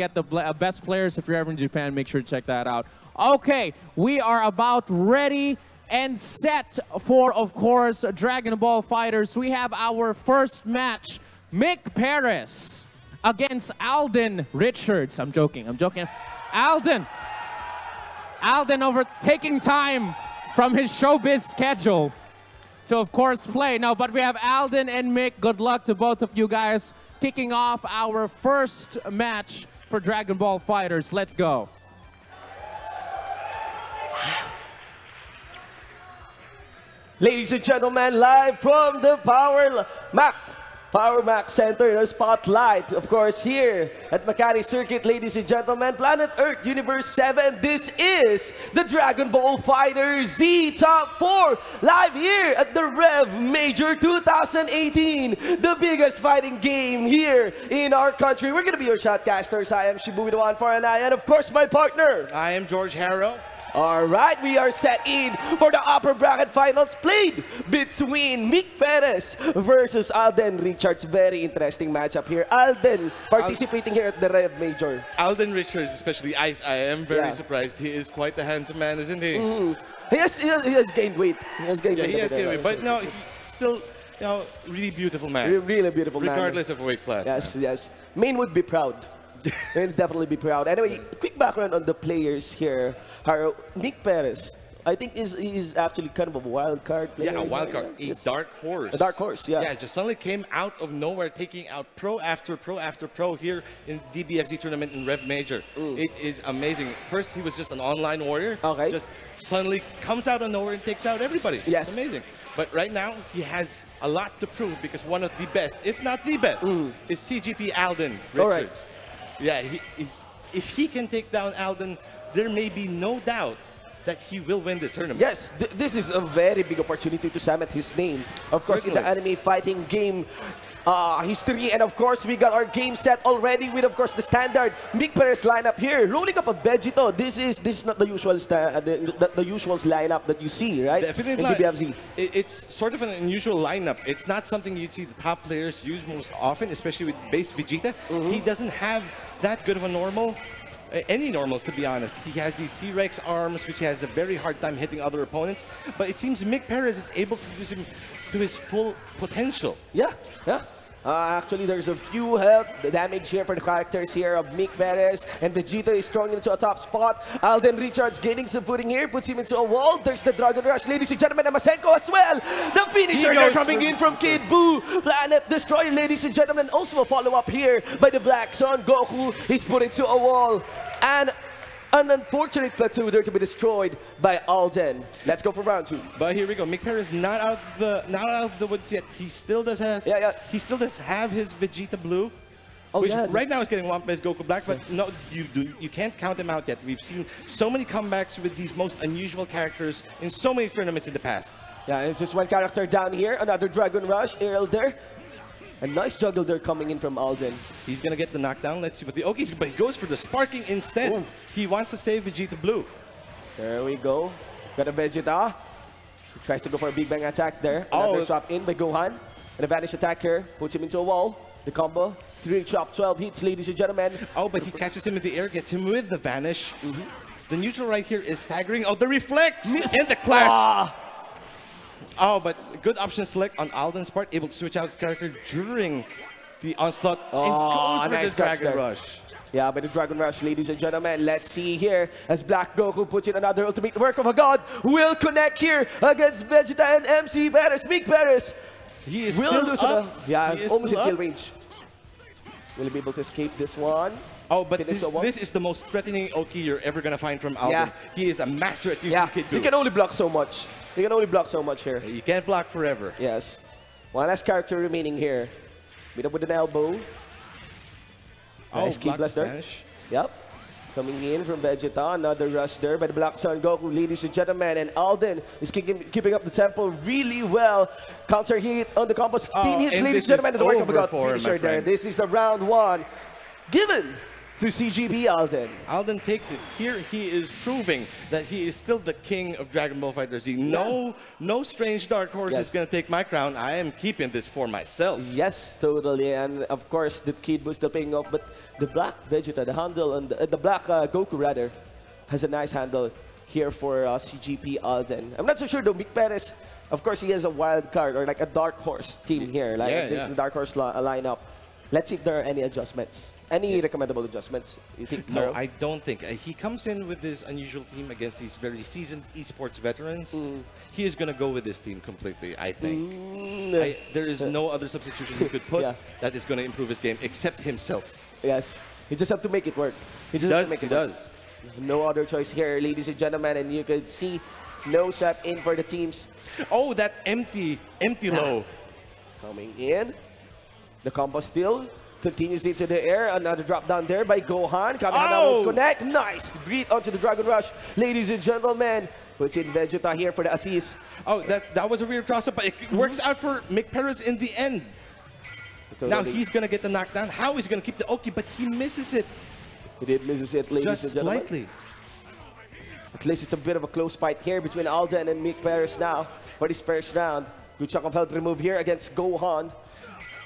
get the best players. If you're ever in Japan, make sure to check that out. Okay, we are about ready and set for, of course, Dragon Ball Fighters. We have our first match, Mick Perez against Alden Richards. I'm joking. Alden over taking time from his showbiz schedule to, of course, play. No, but we have Alden and Mick. Good luck to both of you guys. Kicking off our first match for Dragon Ball Fighters. Let's go. Ladies and gentlemen, live from the Power Max Center in the spotlight, of course, here at Makati Circuit, ladies and gentlemen, Planet Earth Universe 7. This is the Dragon Ball Fighter Z Top 4, live here at the REV Major 2018, the biggest fighting game here in our country. We're going to be your shotcasters. I am Shibu with the 149, and of course, my partner. I am George Harrow. All right, we are set in for the upper bracket finals played between Mick Perez versus Alden Richards. Very interesting matchup here. Alden participating here at the REV Major. Alden Richards, especially, I am very surprised. He is quite the handsome man, isn't he? He has gained weight. He has gained weight. But no, he's still, really beautiful man. Really beautiful man. Regardless of weight class. Yes, yes. Main would be proud. We'll definitely be proud. Anyway, quick background on the players here. Mick Perez, I think is actually kind of a wild card player. Yeah, a wild card. A dark horse. A dark horse, yeah. Yeah, just suddenly came out of nowhere, taking out pro after pro after pro here in DBFZ tournament in REV Major. It is amazing. First, he was just an online warrior. Okay. Just suddenly comes out of nowhere and takes out everybody. Yes. It's amazing. But right now, he has a lot to prove because one of the best, if not the best, is CGP Alden Richards. All right. Yeah, if he can take down Alden, there may be no doubt that he will win this tournament. Yes, this is a very big opportunity to cement his name. Of course, in the anime fighting game history. And of course, we got our game set already with, of course, the standard Mick Perez lineup here. Rolling up a Vegito. This is not the usual the usual lineup that you see, right? Definitely. In DBFZ. It's sort of an unusual lineup. It's not something you'd see the top players use most often, especially with base Vegeta. He doesn't have that good of a normal. Any normals, to be honest. He has these T-Rex arms, which he has a very hard time hitting other opponents. But it seems Mick Perez is able to use him to his full potential. Yeah, yeah. Actually, there's a few health damage here for the characters here of Mick Perez, and Vegeta is strong into a top spot. Alden Richards gaining some footing here, puts him into a wall. There's the Dragon Rush, ladies and gentlemen, and Masenko as well. The finisher there coming in from Kid Buu. Planet Destroyer, ladies and gentlemen. Also a follow-up here by the Black Sun. Goku is put into a wall. And an unfortunate plateau there to be destroyed by Alden. Let's go for round 2. But here we go. Mick Perez not out of the woods yet. He still does have he still does have his Vegeta Blue. Oh, which right now is getting one base Goku Black, but no, you can't count him out yet. We've seen so many comebacks with these most unusual characters in so many tournaments in the past. Yeah, it's just one character down here. Another Dragon Rush, Ariel there. A nice juggle there coming in from Alden. He's going to get the knockdown. Let's see what the Oki's, but he goes for the sparking instead. Ooh. He wants to save Vegeta Blue. There we go. Got a Vegeta. He tries to go for a Big Bang attack there. Another swap in by Gohan. And a vanish attack here. Puts him into a wall. The combo. 3 chop, 12 hits, ladies and gentlemen. Oh, but he catches him in the air, gets him with the vanish. The neutral right here is staggering. Oh, the reflex and the clash. Oh, but good option select on Alden's part, able to switch out his character during the onslaught and goes for the Dragon Rush. Yeah, but the Dragon Rush, ladies and gentlemen, let's see here as Black Goku puts in another ultimate work of a god. Will connect here against Vegeta and MC Perez. Mick Perez. He is still up. Yeah, he's almost in kill range. Will he be able to escape this one? Oh, but this is the most threatening Oki you're ever going to find from Alden. Yeah. He is a master at using Kid Buu. He can only block so much. He can only block so much here. You can't block forever. Yes. One last character remaining here. Beat up with an elbow. Nice key blaster. Yep. Coming in from Vegeta. Another rush there by the Black Sun Goku, ladies and gentlemen. And Alden is keeping up the tempo really well. Counter hit on the combo. 16 hits, ladies and gentlemen. The work of a god finisher there. This is a round 1. Given to CGP Alden. Alden takes it. Here he is proving that he is still the king of Dragon Ball FighterZ. No strange dark horse is going to take my crown. I am keeping this for myself. Yes, totally. And of course, the Kid was still paying off. But the black Vegeta, the handle, and the black Goku rather, has a nice handle here for CGP Alden. I'm not so sure though. Mick Perez, of course, he has a wild card or like a dark horse team here, like the dark horse lineup. Let's see if there are any adjustments. Any recommendable adjustments, you think? No, I don't think. He comes in with this unusual team against these very seasoned esports veterans. He is going to go with this team completely, I think. There is no other substitution he could put that is going to improve his game except himself. Yes, he just have to make it work. He does. No other choice here, ladies and gentlemen, and you can see no swap in for the teams. Oh, that empty low. Coming in. The combo still continues into the air. Another drop down there by Gohan. Kamehameha will connect. Nice. Beat onto the Dragon Rush. Ladies and gentlemen, puts in Vegeta here for the assist. Oh, that was a weird cross-up, but it works out for Mick Perez in the end. Totally. Now he's going to get the knockdown. How he's going to keep the Oki, but he misses it. He did misses it, ladies and gentlemen. Just slightly. At least it's a bit of a close fight here between Alden and Mick Perez now for this first round. Good chunk of health remove here against Gohan.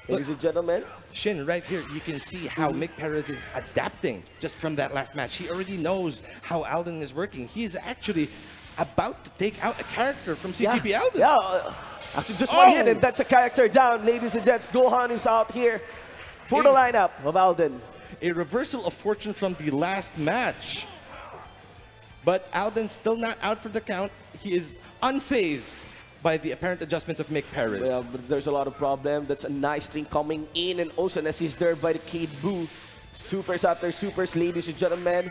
Ladies and gentlemen. Shin, right here, you can see how Mick Perez is adapting just from that last match. He already knows how Alden is working. He is actually about to take out a character from CGP Alden. Yeah, actually just one hit and that's a character down. Ladies and gents, Gohan is out here for the lineup of Alden. A reversal of fortune from the last match. But Alden's still not out for the count. He is unfazed by the apparent adjustments of Mick Perez. Well, but there's a lot of problem. That's a nice string coming in and also an assist there by the Kid Buu. Supers after supers, ladies and gentlemen.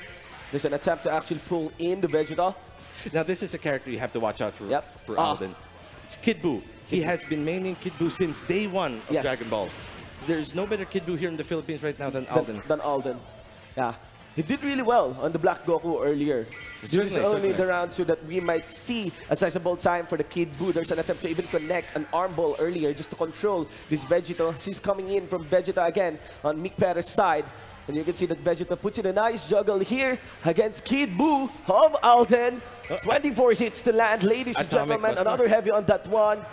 There's an attempt to actually pull in the Vegeta. Now this is a character you have to watch out for Alden. It's Kid Buu. He has been maining Kid Buu since day one of Dragon Ball. There's no better Kid Buu here in the Philippines right now than Alden. Yeah. He did really well on the Black Goku earlier. This is only the round so that we might see a sizable time for the Kid Buu. There's an attempt to even connect an arm ball earlier just to control this Vegeta. He's coming in from Vegeta again on Mick Perez's side. And you can see that Vegeta puts in a nice juggle here against Kid Buu of Alden. 24 hits to land, ladies and gentlemen. Another heavy on that one.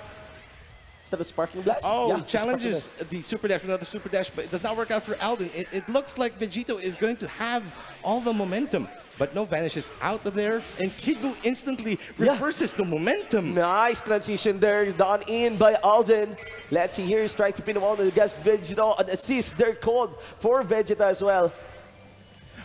Is that a sparking blast? Challenges the super dash, another super dash, but it does not work out for Alden. It looks like Vegito is going to have all the momentum, but no vanishes out of there, and Kid Buu instantly reverses the momentum. Nice transition there, done in by Alden. Let's see here, he's trying to pin him on against Vegeta. An assist there called for Vegeta as well.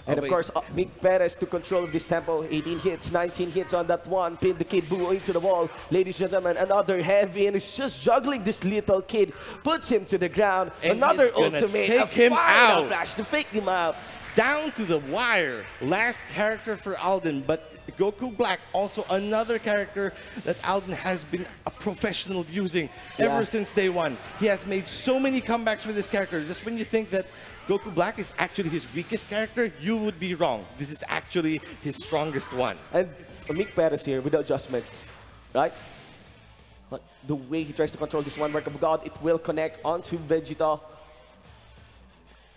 And of course, Mick Perez took control of this tempo. 18 hits, 19 hits on that one. Pinned the Kid Buu into the wall. Ladies and gentlemen, another heavy, and he's just juggling this little kid. Puts him to the ground. And another ultimate. Take him out. Flash to fake him out. Down to the wire. Last character for Alden, but Goku Black, also another character that Alden has been a professional using ever since day one. He has made so many comebacks with this character. Just when you think that Goku Black is actually his weakest character, you would be wrong. This is actually his strongest one. And Mick Perez here with the adjustments, right? But the way he tries to control this one work of God, it will connect onto Vegeta.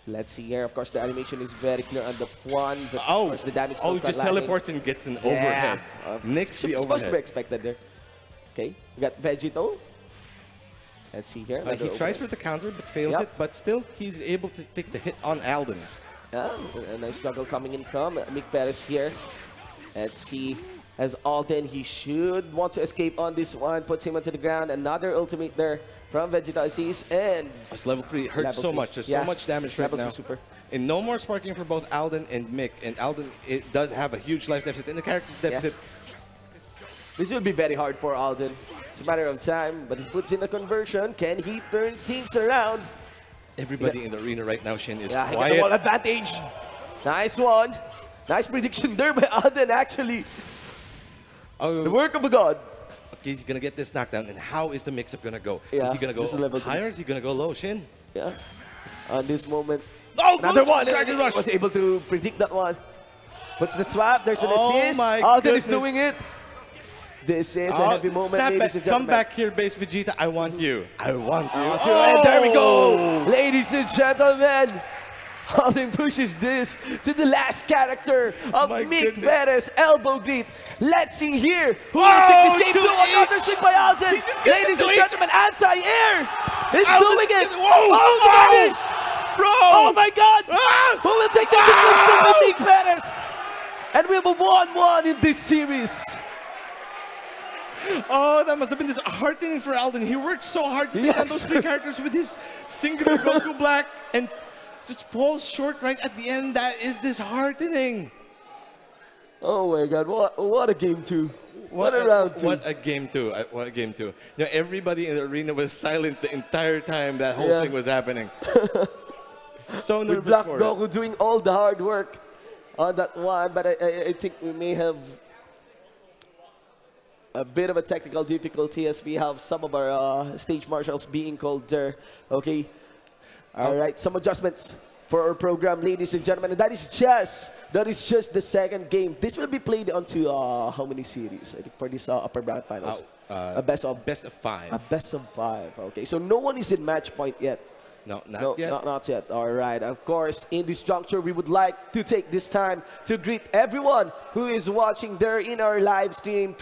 Let's see here. Of course, the animation is very clear on the one, but of course the damage still just teleports and gets an overhead. Nix the overhead. Supposed to be expected there. Okay, we got Vegito. Let's see here. He tries for the counter, but fails it. But still, he's able to take the hit on Alden. Yeah, a nice juggle coming in from Mick Perez here. Let's see. As Alden, he should want to escape on this one. Puts him onto the ground. Another ultimate there from Vegeta Assist. And it's level 3. It hurts so much. There's so much damage right now. Super. And no more sparking for both Alden and Mick. And Alden, it does have a huge life deficit and the character deficit. This will be very hard for Alden. It's a matter of time, but he puts in a conversion. Can he turn things around? Everybody in the arena right now, Shin, is quiet. He got the wall advantage. Nice one. Nice prediction there by Alden, actually. The work of a god. Okay, he's going to get this knockdown. And how is the mix-up going to go? Yeah, is he going to go higher? Is he going to go low, Shin? Yeah. On this moment. Another one. Dragon Rush. Was able to predict that one. Puts the swap. There's an assist. Alden is doing it. This is a heavy moment, ladies and gentlemen. Come back here, base Vegeta. I want you. I want you. And there we go. Ladies and gentlemen, Alden pushes this to the last character of My Mick goodness. Perez, elbow greet. Let's see here who will take this game to to another each. swing by Alden. He just gets Ladies to and each. gentlemen, anti-air is Alden's doing it. just- whoa, Oh, the whoa. finish. Bro! Oh my God! Ah! Who will take the win from Mick Perez? And we have a 1-1 in this series. Oh, that must have been disheartening for Alden. He worked so hard to take on Yes. those three characters with his singular Goku Black and just falls short right at the end. That is disheartening. Oh my God! What a game two. What a round two. What a game two. What a game two. You know, everybody in the arena was silent the entire time that whole Yeah. thing was happening. So With nervous Black for it. Goku doing all the hard work on that one, but I think we may have a bit of a technical difficulty as we have some of our stage marshals being called there. Okay. All right, some adjustments for our program, ladies and gentlemen. And that is just the second game. This will be played onto how many series? I think for this upper bracket finals. A best of 5. a best of 5. Okay, so no one is in match point yet. No, not No, yet. not yet. All right. Of course, in this juncture, we would like to take this time to greet everyone who is watching there in our live stream,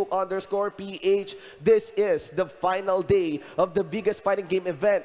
twitch.tv/playbook_PH. This is the final day of the biggest fighting game event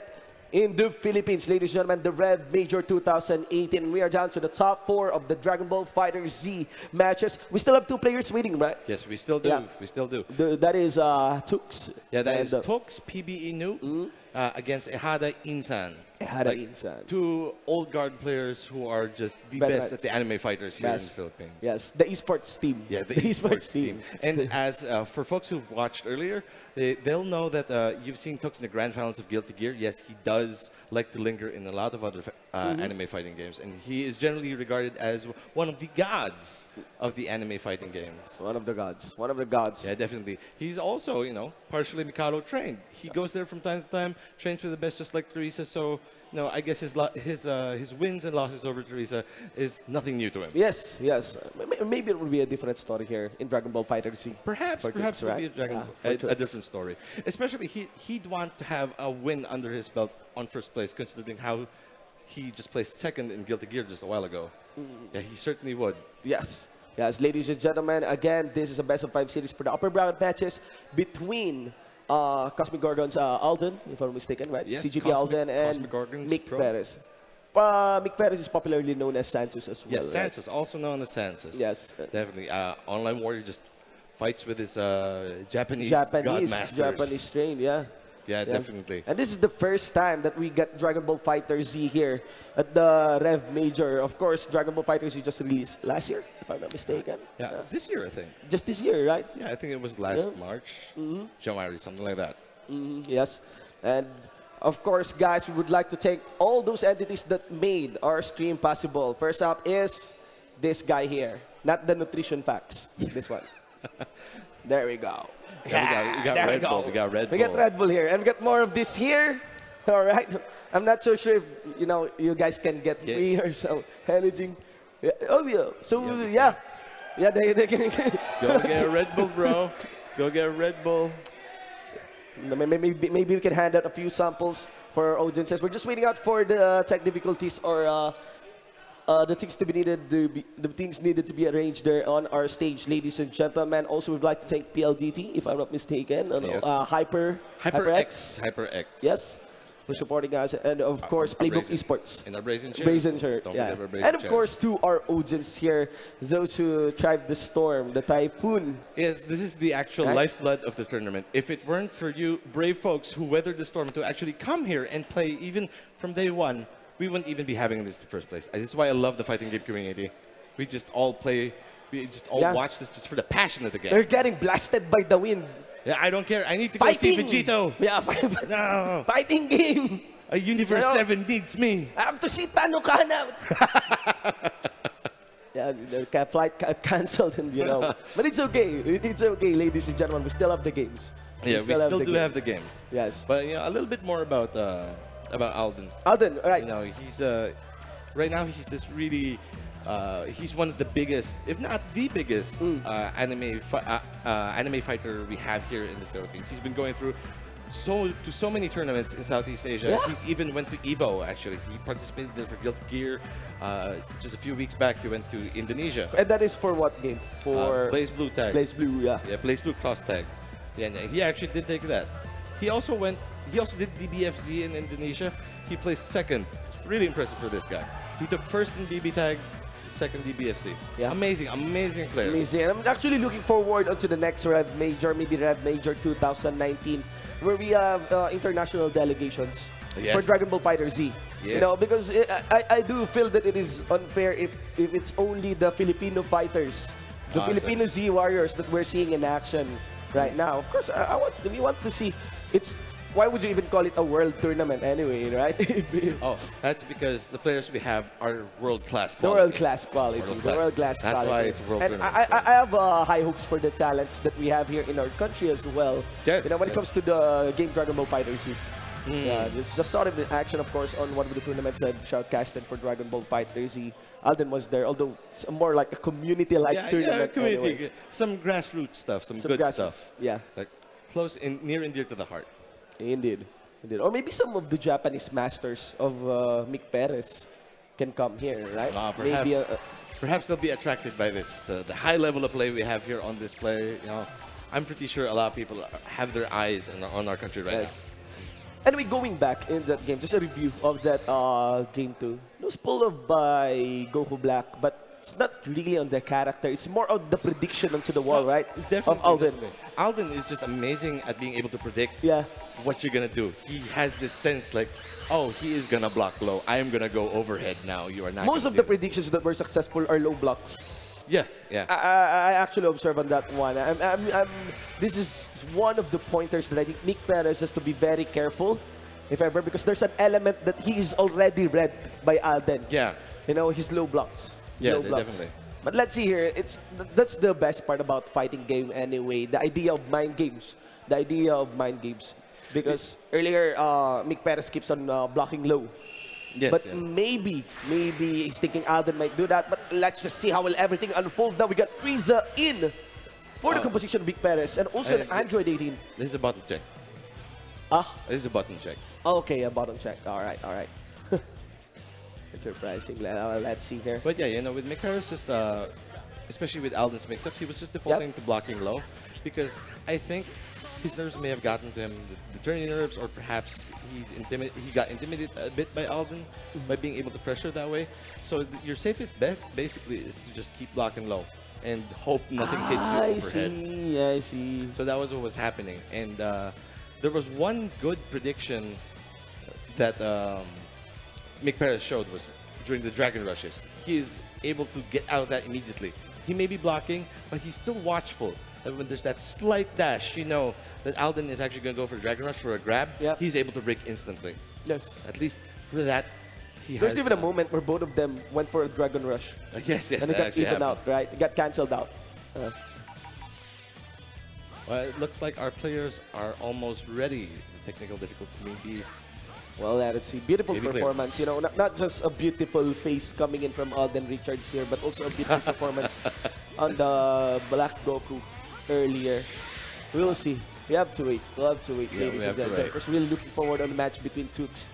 in the Philippines, ladies and gentlemen, the REV Major 2018. We are down to the top 4 of the Dragon Ball Fighter Z matches. We still have 2 players waiting, right? Yes, we still do. Yeah. We still do. That is Tux. Yeah, that and, is Tox PBE New against Ehada Insan. Ehada Insan. 2 old guard players who are just the Veterans. best at the anime fighters here in the Yes. Philippines. Yes, the esports team. Yeah, the esports team. And as for folks who've watched earlier, they'll know that you've seen Tux in the grand finals of Guilty Gear. Yes, he does like to linger in a lot of other anime fighting games, and he is generally regarded as one of the gods of the anime fighting games. One of the gods. One of the gods. Yeah, definitely. He's also, you know, partially Mikado trained. He goes there from time to time, trains with the best, just like Teresa. So, you know, I guess his wins and losses over Teresa is nothing new to him. Yes, yes. Maybe it will be a different story here in Dragon Ball Fighter Z. Perhaps For it Tux, would right? be a, Yeah, for a Tux. different story. Especially he'd want to have a win under his belt on first place, considering how he just placed second in Guilty Gear just a while ago. Yeah, he certainly would. Yes. Yes, ladies and gentlemen, again, this is a best of 5 series for the upper bracket matches between Cosmic Gorgon's Alden, if I'm mistaken, right? Yes, CGT Cosmic- Alden and Cosmic Gorgon's Mick pro. Perez. Mick Perez is popularly known as Sansus as well. Yes, right? Sansus, also known as Sansus. Yes. Definitely. Online Warrior just fights with his Japanese Godmasters. Japanese strain, yeah. Yeah, definitely. And this is the first time that we get Dragon Ball Fighter Z here at the REV Major. Of course, Dragon Ball Fighter Z just released last year, if I'm not mistaken. Yeah, this year, I think. Just this year, right? Yeah, I think it was last March, January, something like that. Yes. And of course, guys, we would like to thank all those entities that made our stream possible. First up is this guy here, not the nutrition facts. This one. There we go. Yeah, we got there Red we Bull. go. We got Red Bull. We got Red Bull here, and we got more of this here. All right. I'm not so sure if you guys can get free or so anything. Yeah. Oh yeah. So yeah. They can. Go get a Red Bull, bro. Go get a Red Bull. Maybe we can hand out a few samples for our audiences. We're just waiting out for the tech difficulties or the things to be needed the things needed to be arranged there on our stage, ladies and gentlemen. Also, we'd like to thank PLDT, if I'm not mistaken, Yes. HyperX. HyperX. Yes, for supporting us, and of course, Playbook Brazen. Esports. In our Brazen shirt. Brazen shirt, Don't yeah. forget our Brazen And of shirt. course, to our audience here, those who thrived the storm, the typhoon. Yes, this is the actual Right? lifeblood of the tournament. If it weren't for you brave folks who weathered the storm to actually come here and play even from day one, we wouldn't even be having this in the first place. This is why I love the fighting game community. We just all play, we just all watch this just for the passion of the game. They're getting blasted by the wind. Yeah, I don't care. I need to go see Fighting! Vegito. Yeah, No, fighting game. a Universe You know? 7 needs me. I have to see Tano Kana. Yeah, the flight got cancelled, and but it's okay. It's okay, ladies and gentlemen. We still have the games. Yeah, we still do have the games. Yes. But a little bit more about Alden. Alden, all right. He's right now he's this really he's one of the biggest, if not the biggest, anime fighter we have here in the Philippines. He's been going through to so many tournaments in Southeast Asia. Yeah. He's even went to Evo, actually. He participated there for Guilty Gear. Just a few weeks back, he went to Indonesia. And that is for what game? For Blaze Blue tag. Blaze Blue, yeah. Yeah, Blaze Blue cross tag. Yeah, and he actually did take that. He also did DBFZ in Indonesia. He placed second. It's really impressive for this guy. He took first in DB tag, second DBFZ. Yeah. Amazing, amazing player. Amazing. And I'm actually looking forward to the next REV Major, maybe REV Major 2019, where we have international delegations Yes. for Dragon Ball Fighter Z. Yeah. You know, because I do feel that it is unfair if it's only the Filipino fighters, the Filipino Z Warriors that we're seeing in action right now. Of course, we want to see. Why would you even call it a world tournament anyway, right? Oh, that's because the players we have are world-class The quality. world-class quality. The world-class quality. That's why it's a world and tournament. I have high hopes for the talents that we have here in our country as well. Yes, You know, when it comes to the game Dragon Ball Fighter Z. Yeah, just saw him in action, of course, on one of the tournaments I've shoutcasted for Dragon Ball Fighter Z. Alden was there, although it's more like a community-like tournament. community. Anyway. Some grassroots stuff, some good stuff. Yeah, Like near and dear to the heart. indeed. Or maybe some of the Japanese masters of Mick Perez can come here, right? Perhaps, Maybe perhaps they'll be attracted by this, the high level of play we have here on display. You know, I'm pretty sure a lot of people have their eyes on our country right now. Anyway, going back in that game, just a review of that game too. It was pulled off by Goku Black, but it's not really on the character. It's more on the prediction onto the wall, right? It's definitely Of Alden. Alden is just amazing at being able to predict Yeah. what you're gonna do. He has this sense like, oh, he is gonna block low. I am gonna go overhead now. You are not. Most of the predictions that were successful are low blocks. Yeah, yeah. I actually observe on that one. This is one of the pointers that I think Mick Perez has to be very careful, if ever, because there's an element that he is already read by Alden. Yeah. You know, his low blocks. Yeah, low blocks. definitely. But let's see here. That's the best part about fighting game anyway. The idea of mind games. The idea of mind games. Because earlier, Mick Perez keeps on blocking low. Yes, But yes. maybe he's thinking Alden might do that. But let's just see how will everything unfold. Now we got Frieza in for the composition of Mick Perez. And also an Android 18. This is a button check. This is a button check. Okay, a bottom check. All right, all right. It's surprising. Let's see here. But yeah, you know, with Mick Perez, just especially with Alden's mix-ups, he was just defaulting to blocking low, because I think his nerves may have gotten to him, the turning nerves, or perhaps he got intimidated a bit by Alden by being able to pressure that way. So your safest bet basically is to just keep blocking low and hope nothing hits you overhead. I see. So that was what was happening, and there was one good prediction that Mick Perez showed was during the Dragon Rushes. He is able to get out of that immediately. He may be blocking, but he's still watchful. And when there's that slight dash, you know that Alden is actually going to go for a Dragon Rush for a grab. Yep. He's able to break instantly. Yes. At least for that, he There's has... even a moment where both of them went for a Dragon Rush. Yes, yes, And it that got actually even happened. out, right? It got cancelled out. Well, it looks like our players are almost ready. The technical difficulties may be... Well, let's see. Beautiful Maybe clear. performance. You know, not just a beautiful face coming in from Alden Richards here, but also a beautiful performance on the Black Goku earlier. We'll see. We have to wait. We'll have to wait, Yeah, ladies we and have to gentlemen. wait. Of course, really looking forward on the match between Tux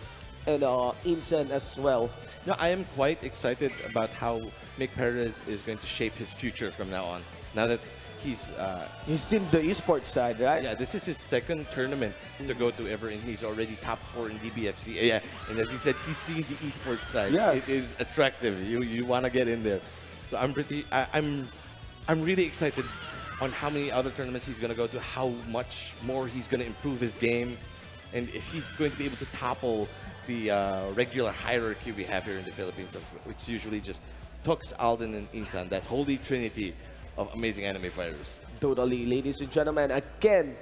and Insen as well. No, I am quite excited about how Mick Perez is going to shape his future from now on. Now that he's He's in the esports side, right? yeah, this is his second tournament to go to ever, and he's already top 4 in DBFZ. Yeah, and as you said, he's seen the esports side. Yeah. It is attractive. You want to get in there. So I'm really excited on how many other tournaments he's going to go to, how much more he's going to improve his game, and if he's going to be able to topple the regular hierarchy we have here in the Philippines, which usually just Tux, Alden, and Insan, that holy trinity of amazing anime fighters. Totally, ladies and gentlemen. Again,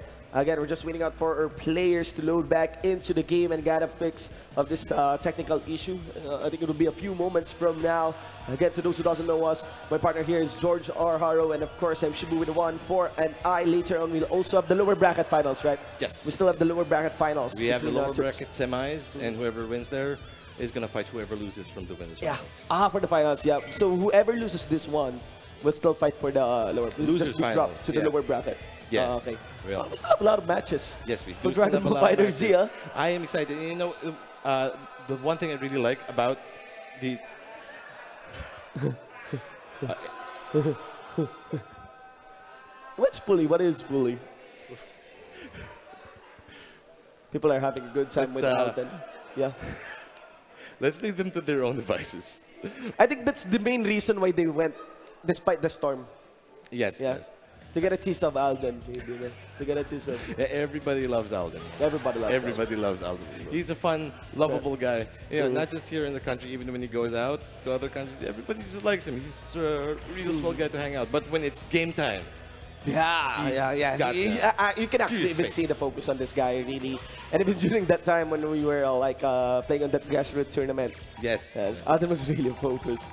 we're just waiting out for our players to load back into the game and get a fix of this technical issue. I think it will be a few moments from now. Again, to those who doesn't know us, my partner here is George R. Haro, and of course, I'm Shibu with the 1, 4, and I. Later on, we'll also have the lower bracket finals, right? Yes. We still have the lower bracket finals. We have the between, lower Tux. bracket semis, and whoever wins there is going to fight whoever loses from the winners. Yeah. finals. For the finals, yeah. So whoever loses this one will still fight for the lower. Losers just be dropped finals, to the yeah. lower bracket. Yeah. Okay. We are. We still have a lot of matches. Yes, we For do still have Dragon a Ball lot of Fighter Z, matches. I am excited. You know, the one thing I really like about the What's bully? What is bully? People are having a good time It's, with Alden. Yeah. let's leave them to their own devices. I think that's the main reason why they went, despite the storm. Yes, Yeah. yes. To get a tease of Alden, maybe. To get a tease of... Everybody loves Alden. Everybody loves Everybody loves Alden. He's a fun, lovable guy. You know, not just here in the country, even when he goes out to other countries, everybody just likes him. He's a real small guy to hang out. But when it's game time, he's got you can actually even see the focus on this guy, really. And even during that time when we were playing on that grassroots tournament. Yes. Alden was really focused.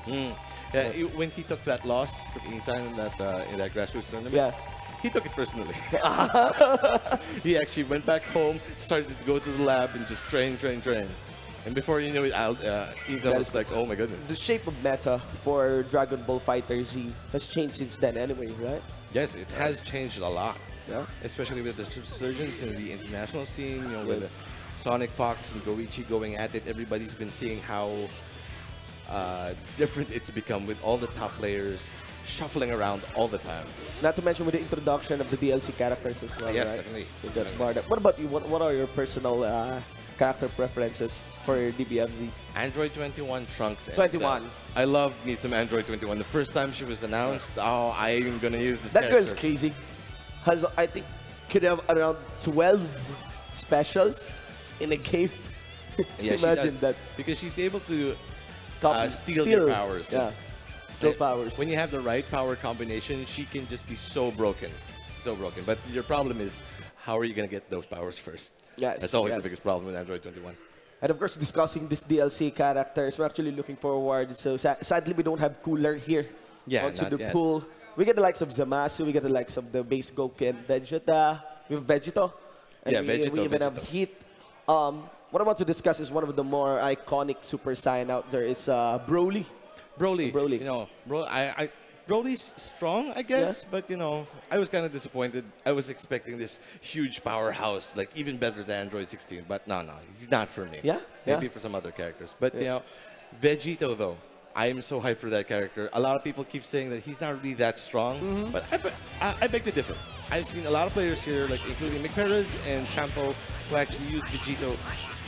Yeah, when he took that loss from Insan in that grassroots tournament, he took it personally. He actually went back home, started to go to the lab and just train. And before you know it, Insan was like, oh my goodness. The shape of meta for Dragon Ball Fighter Z has changed since then anyway, right? Yes, it has changed a lot. Yeah. Especially with the resurgence in the international scene, you know, with Sonic Fox and Goichi going at it. Everybody's been seeing how different it's become with all the top players shuffling around all the time. Not to mention with the introduction of the DLC characters as well, Yes, right? definitely. So what about you? What are your personal character preferences for DBFZ? Android 21 Trunks. 21. I love me some Android 21. The first time she was announced, oh, I am gonna use this That character. girl's crazy. I think, could have around 12 specials in a game. Yeah, Imagine she does. that. Because she's able to Copy- steal your powers. Yeah. Steal powers. When you have the right power combination, she can just be so broken. So broken. But your problem is, how are you going to get those powers first? Yes. That's always the biggest problem with Android 21. And of course, discussing this DLC characters, we're actually looking forward. So sadly, we don't have Cooler here. Yeah, onto not the yet. pool. We get the likes of Zamasu, we get the likes of the base Goku and Vegeta. We have Vegito. And Yeah, we Vegito, even have Vegito. Heat. What I want to discuss is one of the more iconic Super Saiyan out there is Broly. Broly. You know, Broly's strong, I guess, Yeah. but you know, I was kind of disappointed. I was expecting this huge powerhouse, like even better than Android 16, but no, he's not for me. Yeah, Maybe yeah. for some other characters. But you know, Vegito though, I am so hyped for that character. A lot of people keep saying that he's not really that strong, but I beg to differ. I've seen a lot of players here, like including Mick Perez and Champo, who actually use Vegito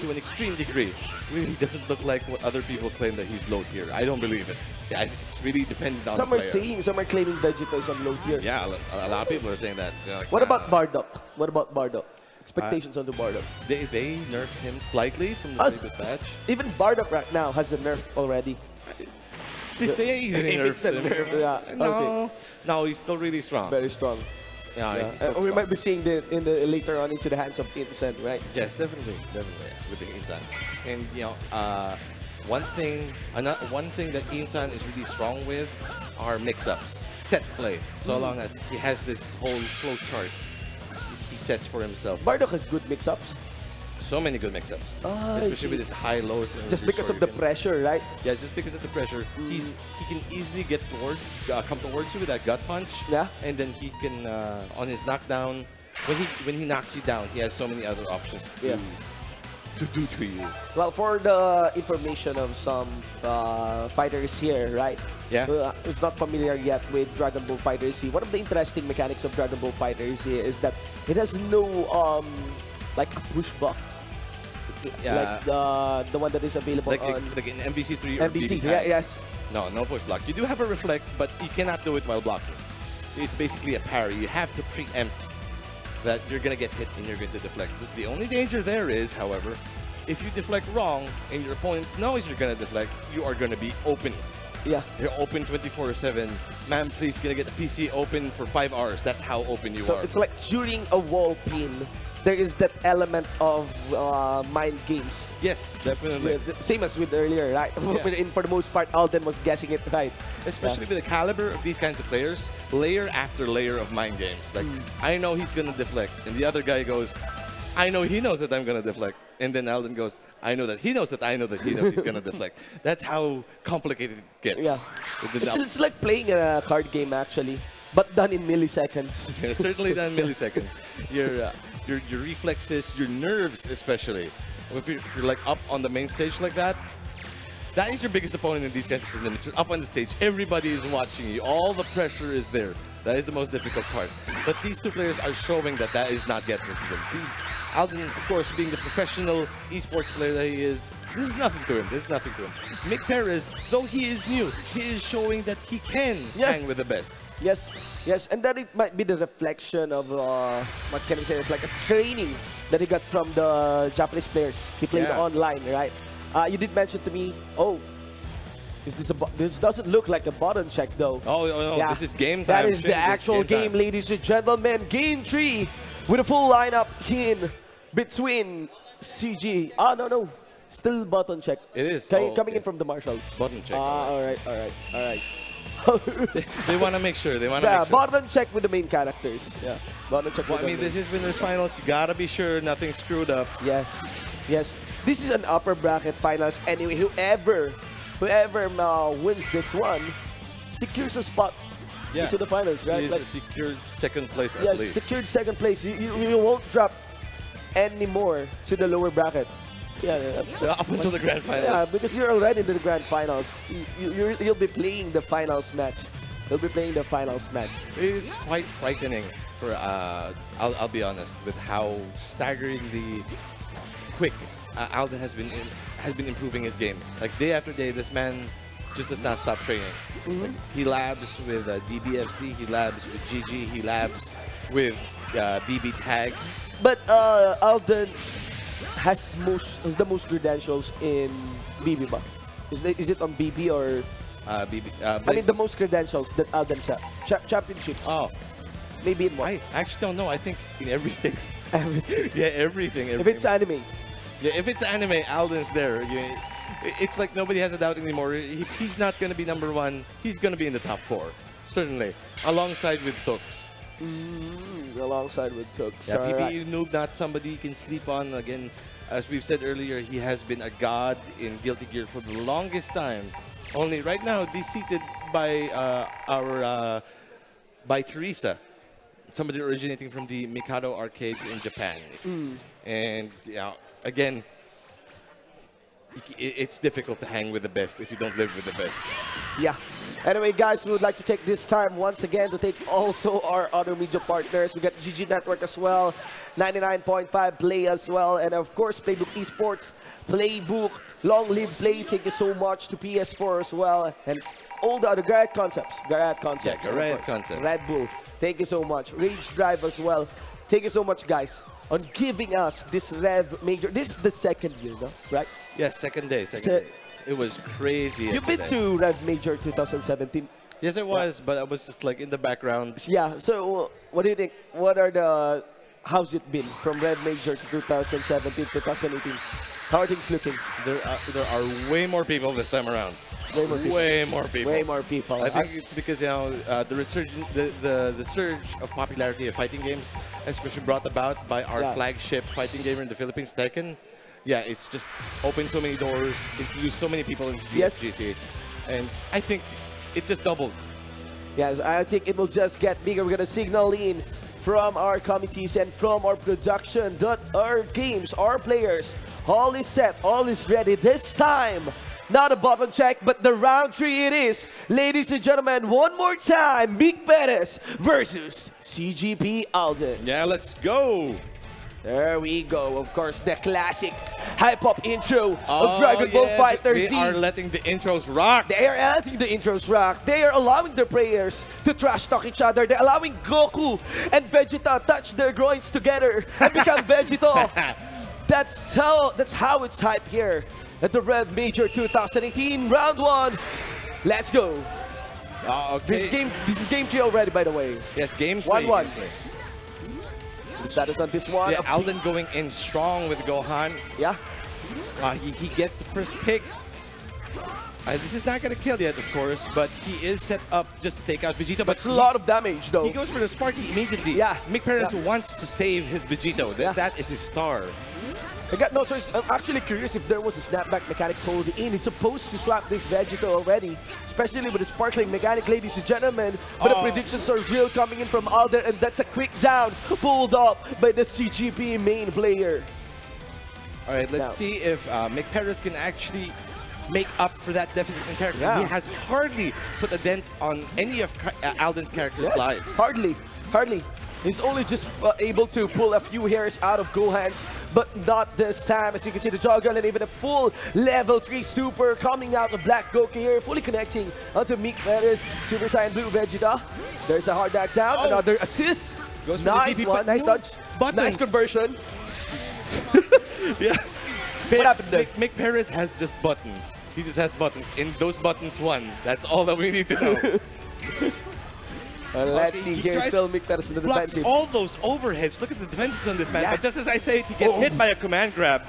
to an extreme degree. Really doesn't look like what other people claim that he's low tier. I don't believe it. Yeah, it's really dependent on Some the are player. saying, some are claiming Vegito is on low tier. Yeah, a lot of people are saying that. So like, What about Bardock? What about Bardock? Expectations on the Bardock. They nerfed him slightly from the previous patch. Even Bardock right now has a nerf already. They say they If it's a nerfed him. nerf, yeah. No, no, he's still really strong. Very strong. Yeah, Yeah. he's still We strong. might be seeing later on into the hands of Vincent, right? Yes, definitely, with the Insan. And you know, one thing that Insan is really strong with are mix-ups, set play. So long as he has this whole flow chart, he sets for himself. Bardock has good mix-ups. So many good mix-ups, Ah, I especially see. with his high lows. And Just with his because of the shuriken. pressure, right? Yeah, just because of the pressure, he can easily get come towards you with that gut punch. Yeah. And then he can on his knockdown, when he knocks you down, he has so many other options to do to you. Well, for the information of some fighters here, right? Yeah. Who's not familiar yet with Dragon Ball Fighter Z, one of the interesting mechanics of Dragon Ball Fighter Z is that it has no like a push block. Yeah. Like the one that is available Like on in MVC3 or MVC. BB Yeah, Tag. yes. No push block. You do have a reflect, but you cannot do it while blocking. It's basically a parry. You have to preempt that you're going to get hit and you're going to deflect. The only danger there is, however, if you deflect wrong and your opponent knows you're going to deflect, you are going to be open. Yeah. You're open 24/7. Man, please, gonna get the PC open for 5 hours. That's how open you So are. it's like during a wall pin, there is that element of mind games. Yes, definitely. Same as with earlier, right? Yeah. For the most part, Alden was guessing it right. Especially with the caliber of these kinds of players, layer after layer of mind games. Like, I know he's gonna deflect, and the other guy goes, I know he knows that I'm gonna deflect. And then Alden goes, I know that he knows that I know that he knows he's gonna deflect. That's how complicated it gets. Yeah. With the It's like playing a card game, actually. but done in milliseconds. Yeah, certainly done in milliseconds. Your reflexes, your nerves especially. If you're like up on the main stage like that, that is your biggest opponent in these kinds of tournaments. You're up on the stage, everybody is watching you, all the pressure is there. That is the most difficult part. But these two players are showing that that is not getting to them. Alden, of course, being the professional esports player that he is, this is nothing to him. This is nothing to him. Mick Perez, though he is new, he is showing that he can hang with the best. Yes, yes, and that it might be the reflection of what can I say? It's like a training that he got from the Japanese players. He played online, right? You did mention to me, oh, this doesn't look like a button check though. Oh, no, this is game time. That is the actual game, ladies and gentlemen. Game 3 with a full lineup in between CG. No. Still button check. It is. Coming in from the marshals. Button check. All right. They want to make sure. They want to make sure. Button check with the main characters. Yeah, button check with the this is winners finals. You gotta be sure nothing screwed up. Yes. This is an upper bracket finals anyway. Whoever wins this one secures a spot into the finals, right? He is secured second place at least. Secured second place. You won't drop anymore to the lower bracket. Up until the grand finals. Yeah, because you're already in the grand finals. You'll be playing the finals match. You'll be playing the finals match. It is quite frightening for I'll be honest with how staggeringly quick Alden has been improving his game. Like day after day, this man just does not stop training. Like, he labs with DBFZ, he labs with GG, he labs with BB Tag. But Alden has the most credentials in BB ba? Is it on BB or BB? I mean the most credentials that Alden set. Championships. Oh, maybe in what? I actually don't know. I think in everything. Everything. Yeah, everything. If it's anime. Yeah, if it's anime, Alden's there. It's like nobody has a doubt anymore. If he's not going to be #1, he's going to be in the top 4. Certainly. Alongside with Tux. Alongside with Tux. Yeah, PBU noob, not somebody you can sleep on. Again, as we've said earlier, he has been a god in Guilty Gear for the longest time. Only right now, defeated by by Teresa. Somebody originating from the Mikado arcades in Japan. And again, it's difficult to hang with the best if you don't live with the best. Yeah. Anyway, guys, we would like to take this time once again to take also our other media partners. We got GG Network as well, 99.5 Play as well, and of course Playbook Esports, Playbook, Long Live Play. Thank you so much to PS4 as well, and all the other Garrett Concepts. Yeah, Garrett Concepts. Red Bull. Thank you so much. Rage Drive as well. Thank you so much, guys, on giving us this REV Major. This is the second year, no? Right? Yes, second day. It was crazy. You've been to REV Major 2017? Yes, I was, but I was just like in the background. Yeah, so what do you think? How's it been from REV Major to 2017, 2018? How are things looking? There are way more people this time around. Way more people. I think it's because the surge of popularity of fighting games, especially brought about by our flagship fighting game in the Philippines, Tekken. Yeah, it's just opened so many doors, introduced so many people into the FGC, and I think it just doubled. Yes, I think it will just get bigger. We're gonna signal in from our committees and from our production that our games, our players, all is set, all is ready. This time, not a button check, but the round 3 it is. Ladies and gentlemen, one more time, Mick Perez versus CGP Alden. Yeah, let's go. There we go. Of course, the classic hype-up intro of Dragon Ball FighterZ. They are letting the intros rock. They are letting the intros rock. They are allowing their players to trash talk each other. They're allowing Goku and Vegeta touch their groins together and become Vegito. That's how it's hyped here at the REV Major 2018 Round 1. Let's go. Okay. This is game 3 already, by the way. Yes, game 3. 1-1. The status on this one. Yeah, Alden going in strong with Gohan. Yeah. He gets the first pick. This is not going to kill yet, of course, but he is set up just to take out Vegito. But it's a lot of damage, though. He goes for the Sparky immediately. Yeah. Mick Perez wants to save his Vegito. That is his star. I got no choice. I'm actually curious if there was a snapback mechanic pulled in. He's supposed to swap this Vegeta already, especially with the sparkling mechanic, ladies and gentlemen. But the predictions are real coming in from Alden, and that's a quick down pulled up by the CGP main player. All right, let's see if Mick Perez can actually make up for that deficit in character. Yeah. He has hardly put a dent on any of Alden's characters' lives. Hardly. He's only just able to pull a few hairs out of Gohan's, but not this time. As you can see, the juggle and even a full level 3 super coming out of Black Goku here, fully connecting onto Mick Perez, Super Saiyan Blue Vegeta. There's a hard back down, another assist. Nice one, nice dodge, nice conversion. Yeah. What happened there? Mick Perez has just buttons. He just has buttons. And those buttons won. That's all that we need to know. Let's see here, still Mick Perez in the defensive. All those overheads. Look at the defenses on this man. But just as I say it, he gets hit by a command grab.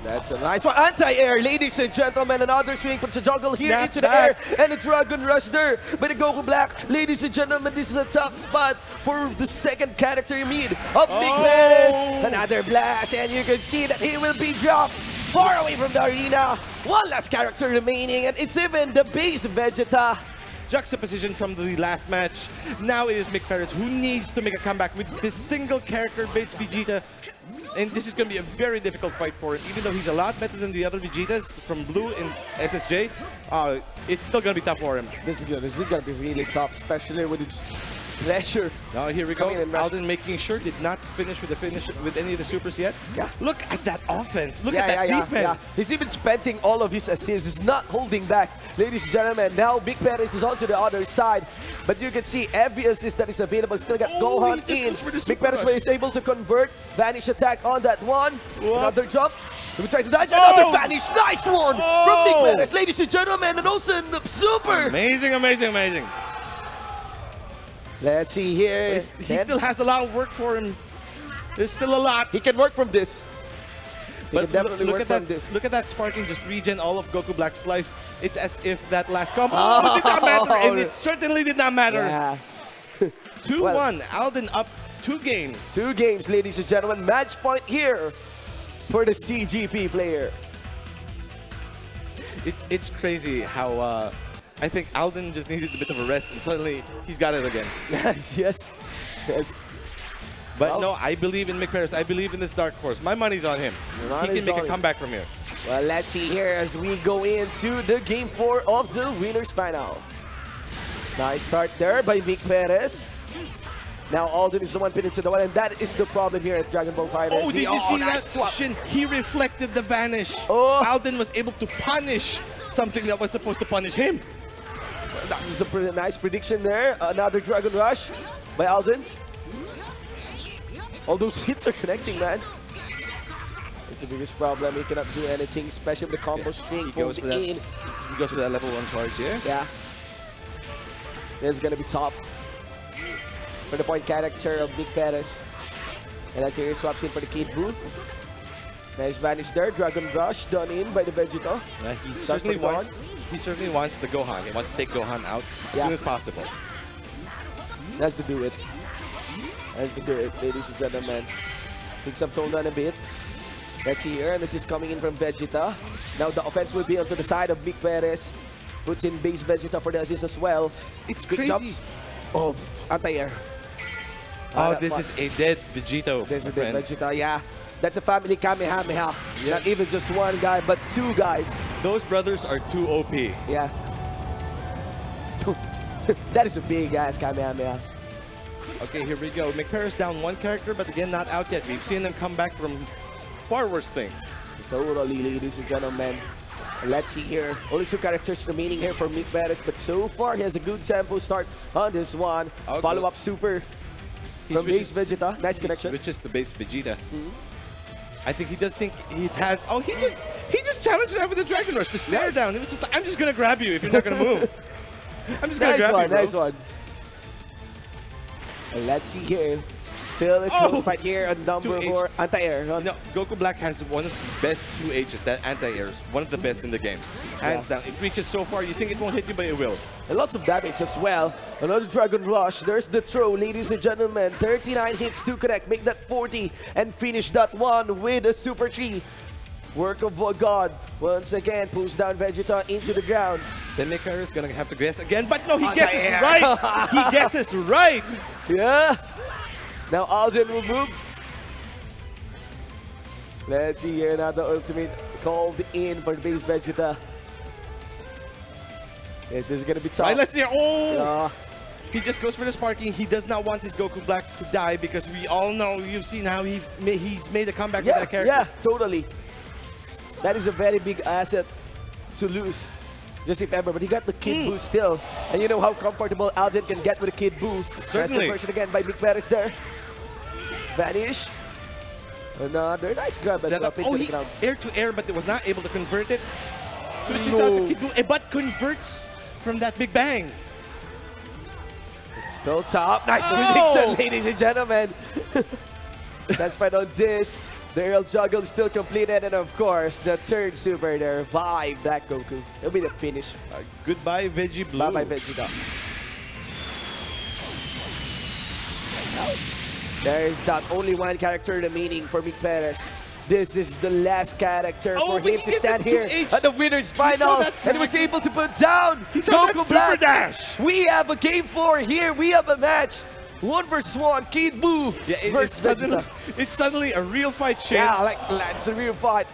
That's a nice one. Anti-air, ladies and gentlemen. Another swing puts the jungle here into the air. And a Dragon Rush there by the Goku Black. Ladies and gentlemen, this is a tough spot for the second character mid of Mick Perez. Another blast, and you can see that he will be dropped far away from the arena. One last character remaining, and it's even the base Vegeta. Juxtaposition from the last match. Now it is Mick Perez who needs to make a comeback with this single character-based Vegeta. And this is going to be a very difficult fight for him. Even though he's a lot better than the other Vegetas from Blue and SSJ, it's still going to be tough for him. This is going to be really tough, especially with the pressure. Now here we go. Alden making sure did not finish with any of the supers yet. Yeah. Look at that offense. Look at that defense. He's even spending all of his assists. He's not holding back, ladies and gentlemen. Now Mick Perez is onto the other side, but you can see every assist that is available. Still got Gohan in. Mick Perez is able to convert. Vanish attack on that one. Another jump. We try to dodge another vanish. Nice one from Mick Perez, ladies and gentlemen, and also in the super. Amazing, amazing, amazing. Let's see here. He still has a lot of work for him. There's still a lot. He can work from this. He can definitely look work at from that, this. Look at that sparking just regen all of Goku Black's life. It's as if that last combo did not matter, and it certainly did not matter. Yeah. 2-1. Alden up 2 games. 2 games, ladies and gentlemen. Match point here for the CGP player. It's crazy how I think Alden just needed a bit of a rest, and suddenly he's got it again. Yes. But no, I believe in Mick Perez. I believe in this dark horse. My money's on him. He can make a comeback from here. Well, let's see here as we go into the Game 4 of the Winners Final. Nice start there by Mick Perez. Now Alden is the one pinning to the one, and that is the problem here at Dragon Ball FighterZ. Oh, did you see that? Shin, he reflected the vanish. Alden was able to punish something that was supposed to punish him. That is a pretty nice prediction there. Another Dragon Rush by Alden. All those hits are connecting, man. It's the biggest problem. He cannot do anything, especially the combo string. He goes for that. He goes for that level 1 charge here. Yeah. This is gonna be top for the point character of Mick Perez. And that's here, swaps in for the Kid Buu. Nice vanish there. Dragon Rush done in by the Vegeta. He certainly wants the Gohan. He wants to take Gohan out as soon as possible. That's the do it. That's the do it, ladies and gentlemen. Things have toned down a bit. Let's see here, and this is coming in from Vegeta. Now the offense will be onto the side of Mick Perez. Puts in base Vegeta for the assist as well. It's quick crazy. Jumps. Oh, anti-air. This is a dead Vegeta. This is a dead Vegeta, yeah. That's a family Kamehameha. Yeah. Not even just one guy, but 2 guys. Those brothers are too OP. Yeah. That is a big ass Kamehameha. Okay, here we go. Mick Perez down 1 character, but again, not out yet. We've seen them come back from far worse things. Totally, ladies and gentlemen. Let's see here. Only 2 characters remaining here for Mick Perez, but so far he has a good tempo start on this one. Follow-up super from base Vegeta. Nice connection. Which is the base Vegeta. I think he does think he has. Oh, he just challenged that with the Dragon Rush. The stare down. It was just, I'm just gonna grab you if you're not gonna move. I'm just gonna grab you, bro. Nice one. Let's see here. Still a close fight here on number 4, anti-air. No, Goku Black has one of the best 2Hs, that anti-airs. One of the best in the game. Hands down. It reaches so far, you think it won't hit you, but it will. And lots of damage as well. Another Dragon Rush. There's the throw, ladies and gentlemen. 39 hits to connect. Make that 40 and finish that one with a Super 3. Work of God. Once again, pulls down Vegeta into the ground. Then Mikaru is going to have to guess again, but no, he guesses right. He guesses right. Yeah. Now Alden will move. Let's see here, another ultimate called in for the base Vegeta. This is gonna be tough. Right, let's see. Oh! He just goes for the sparking. He does not want his Goku Black to die because we all know, you've seen how he's made a comeback with that character. Yeah, totally. That is a very big asset to lose. Just if ever, but he got the Kid Buu still. And you know how comfortable Alden can get with the Kid Buu. Certainly. Nice conversion again by Big Perez there. Vanish. Another nice grab as well. Oh, he air to air, but it was not able to convert it. Switches out the Kid Buu, but converts from that Big Bang. It's still top. Nice prediction, ladies and gentlemen. That's fine on this. The aerial juggle is still completed, and of course, the third super there by Black Goku. It'll be the finish. Goodbye, Veggie Blue. Bye-bye, Vegeta. There is not only one character remaining for Mick Perez. This is the last character for him to stand here at the winner's final, and he was able to put down Goku Black. Dash. We have a game 4 here. We have a match. 1 versus 1, Kid Buu versus Vegeta. It's suddenly a real fight, Shane. Yeah, like it's a real fight.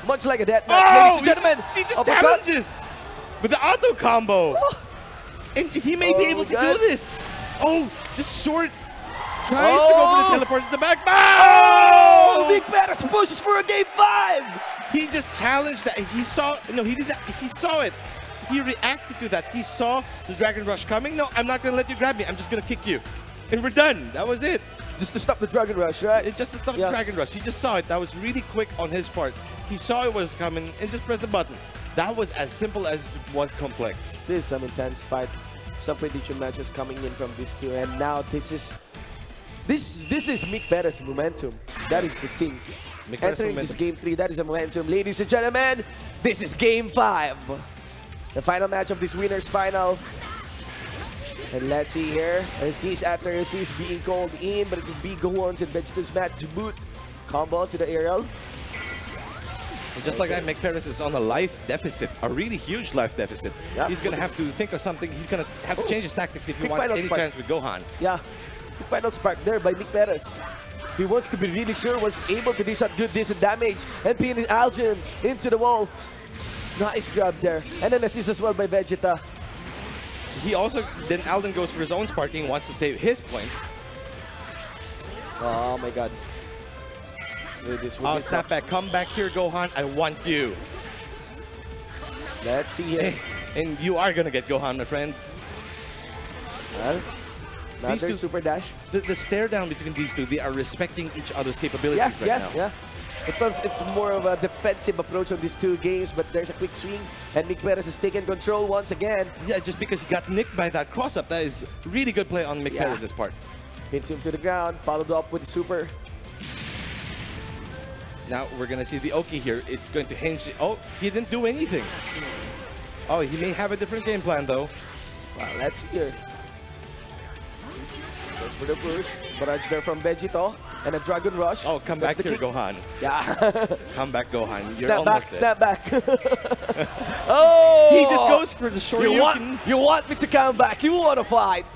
Much like a death match, ladies and gentlemen. He just challenges with the auto combo. And he may be able to do this. Oh, just short. Tries to go for the teleport at the back. Oh! Big Perez pushes for a game 5. He just challenged that. He saw. No, he did that. He saw it. He reacted to that. He saw the Dragon Rush coming. No, I'm not going to let you grab me. I'm just going to kick you. And we're done. That was it. Just to stop the Dragon Rush, right? Just to stop the Dragon Rush. He just saw it. That was really quick on his part. He saw it was coming and just pressed the button. That was as simple as it was complex. This is some intense fight. Some prediction matches coming in from these two. And now this is Mick Perez momentum. That is the thing. Entering this game 3, that is the momentum. Ladies and gentlemen, this is game 5. The final match of this winner's final. And let's see here. Aziz after Aziz being called in, but it will be Gohan's and Vegeta's match to boot. Combo to the aerial. And just like that, Mick Perez is on a life deficit, a really huge life deficit. Yeah. He's going to have to think of something. He's going to have to change his tactics if he wants any chance with Gohan. Yeah, the final spark there by Mick Perez. He wants to be really sure, was able to dish out good decent damage and pin Algen into the wall. Nice grab there. And then assist as well by Vegeta. He also, then Alden goes for his own sparking, wants to save his point. Oh my god. Snap back, come back here, Gohan, I want you. Let's see it. And you are gonna get Gohan, my friend. Well, another super dash. The stare down between these two, they are respecting each other's capabilities right now. Yeah. It's more of a defensive approach on these two games, but there's a quick swing, and Mick Perez is taking control once again. Yeah, just because he got nicked by that cross-up, that is really good play on Mick Perez's part. Hits him to the ground, followed up with the super. Now we're going to see the Oki here. It's going to hinge. Oh, he didn't do anything. Oh, he may have a different game plan, though. Well, let's hear. Goes for the push. Barrage there from Vegito. And a Dragon Rush. Oh, come back here, Gohan. Yeah. Come back, Gohan. You're snap almost back, dead. snap back. Oh! He just goes for the short. You want me to come back. You want to fight.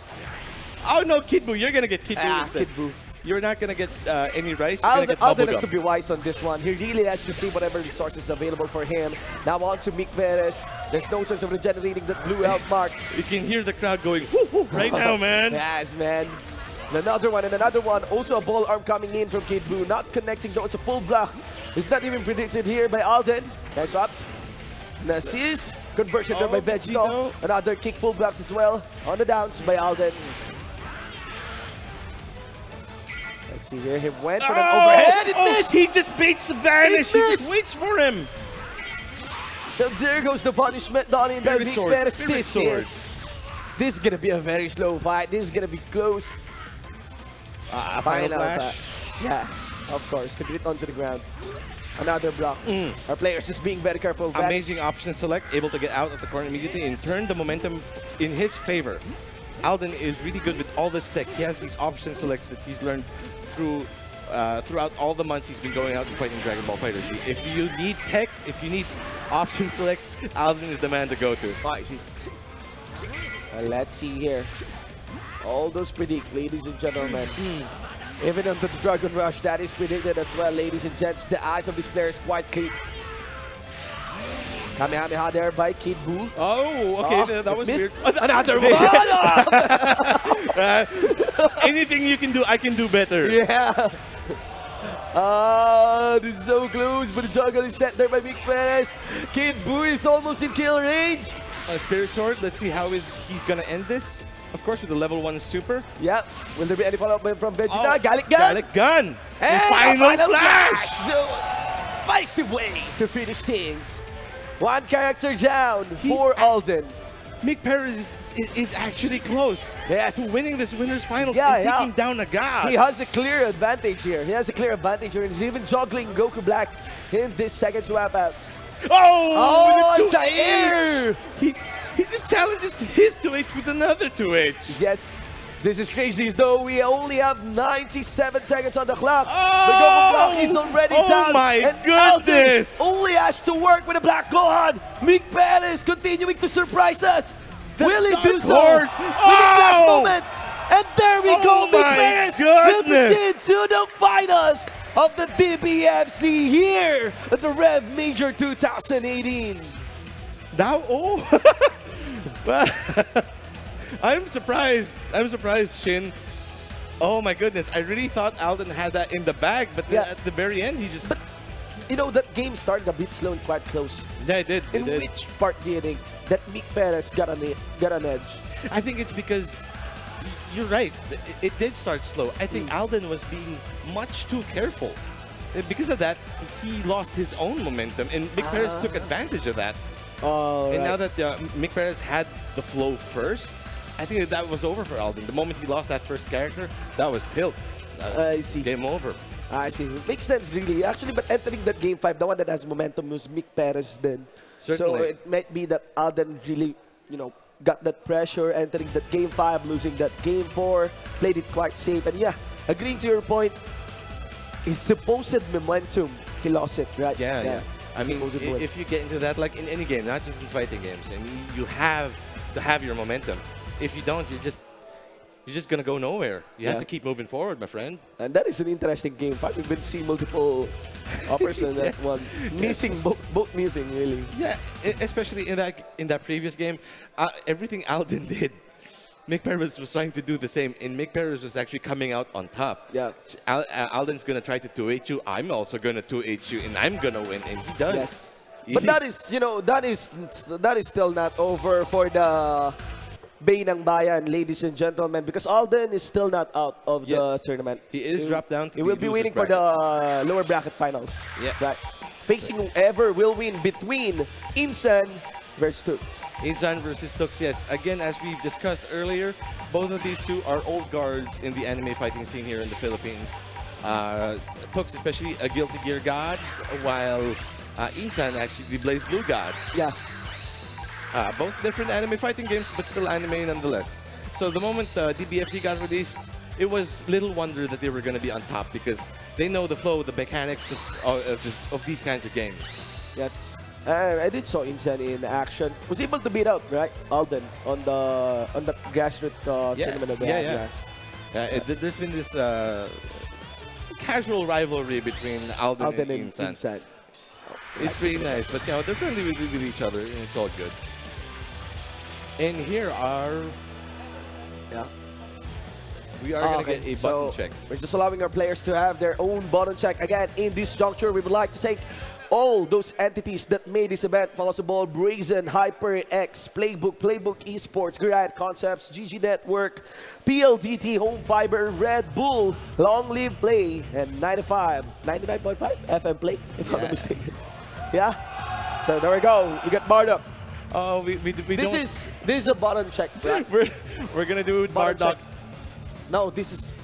Oh, no, Kid Buu. You're going to get Kid Buu instead. Kid Buu. You're not going to get any rice. You're going to get Alden bubblegum. has to be wise on this one. He really has to see whatever resources available for him. Now on to Mick Perez. There's no chance of regenerating that blue health mark. You can hear the crowd going, whoo, whoo, right now, man. Yes, man. Another one and another one. Also a ball arm coming in from Kid Buu. Not connecting though. It's a full block. It's not even predicted here by Alden. Nice swapped. Nassis. Conversion there by Vegito. Another kick full blocks as well. On the downs by Alden. Let's see here. He went for an overhead. It missed. He just baits the vanish. He just waits for him. There goes the punishment done in by Mick Perez. This is going to be a very slow fight. This is going to be close. A final flash. Yeah, of course. To get onto the ground. Another block. Our players just being very careful. Amazing option select, able to get out of the corner immediately and turn the momentum in his favor. Alden is really good with all this tech. He has these option selects that he's learned throughout all the months he's been going out and fighting Dragon Ball Fighters. If you need tech, if you need option selects, Alden is the man to go to. Oh, I see. Let's see here. All those predict, ladies and gentlemen. Even on the Dragon Rush, that is predicted as well, ladies and gents. The eyes of these players quite clean. Kamehameha there by Kid Buu. Oh, okay, that was missed. weird. Another one! Anything you can do, I can do better. Yeah. This is so close, but the juggle is set there by Mick Perez. Kid Buu is almost in kill range. Spirit Sword, let's see how he's gonna end this. Of course, with the level 1 super. Yeah. Will there be any follow-up from Vegeta? Gallic Gun! Gallic Gun! And final flash! Finds the way to finish things. One character down for Alden. Mick Perez is actually close to winning this winner's finals and taking down a god. He has a clear advantage here. He has a clear advantage here. He's even juggling Goku Black in this second swap out. Oh, it's an air! He just challenges his 2H with another 2H. Yes. This is crazy, though we only have 97 seconds on the clock. Oh, the Goku Block is already down. Oh my and goodness! Alden only has to work with a Black Gohan. Mick Perez continuing to surprise us. Will he do so? With his last moment. And there we go, Mick Perez will proceed to the finals of the DBFZ here at the REV Major 2018. Now, I'm surprised. I'm surprised, Shin. Oh my goodness, I really thought Alden had that in the bag, but then at the very end, he just... But, you know, that game started a bit slow and quite close. Yeah, it did. In which part do you think that Mick Perez got an edge? I think it's because, you're right, it did start slow. I think Alden was being much too careful. Because of that, he lost his own momentum, and Mick Perez took advantage of that. And now that Mick Perez had the flow first, I think that was over for Alden. The moment he lost that first character, that was tilt. I see. Game over. I see. Makes sense, really. Actually, but entering that game 5, the one that has momentum was Mick Perez then. Certainly. So it might be that Alden really, you know, got that pressure entering that game 5, losing that game 4, played it quite safe. And yeah, agreeing to your point, his supposed momentum, he lost it, right? Yeah. I mean, if you get into that, like in any game, not just in fighting games, I mean, you have to have your momentum. If you don't, you're just gonna go nowhere. You have to keep moving forward, my friend. And that is an interesting game. We've been seeing multiple uppers in that one, missing both missing really. Yeah, especially in that previous game, everything Alden did, Mick Perez was trying to do the same, and Mick Perez was actually coming out on top. Yeah. Alden's gonna try to 2H you. I'm also gonna 2H you, and I'm gonna win, and he does. Yes. But that is, you know, that is still not over for the Bay ng Bayan, ladies and gentlemen, because Alden is still not out of the tournament. He is dropped down to He will be waiting for the lower bracket finals. Yeah. Right. Facing whoever will win between Insan versus Tux. Insan versus Tux, yes. Again, as we've discussed earlier, both of these two are old guards in the anime fighting scene here in the Philippines. Tux, especially a Guilty Gear god, while Insan actually the Blaze Blue god. Yeah. Both different anime fighting games, but still anime nonetheless. So the moment DBFZ got released, it was little wonder that they were going to be on top because they know the flow, the mechanics of these kinds of games. Yes. I did saw Insan in action. Was able to beat out, right, Alden on the grassroots tournament. There's been this casual rivalry between Alden and Insan. It's pretty nice, but you know, they're friendly with each other, and it's all good. And here are... We are going to get a button check. We're just allowing our players to have their own button check. Again, in this juncture, we would like to take all those entities that made this event possible: Brazen, HyperX, Playbook Esports, Grind Concepts, GG Network, PLDT, Home Fiber, Red Bull, Long Live Play, and 99.5 FM Play, if I'm not mistaken. Yeah? So there we go. You get Bardock. Oh, This is a button check, right? We're going to do it with Bardock. No, this is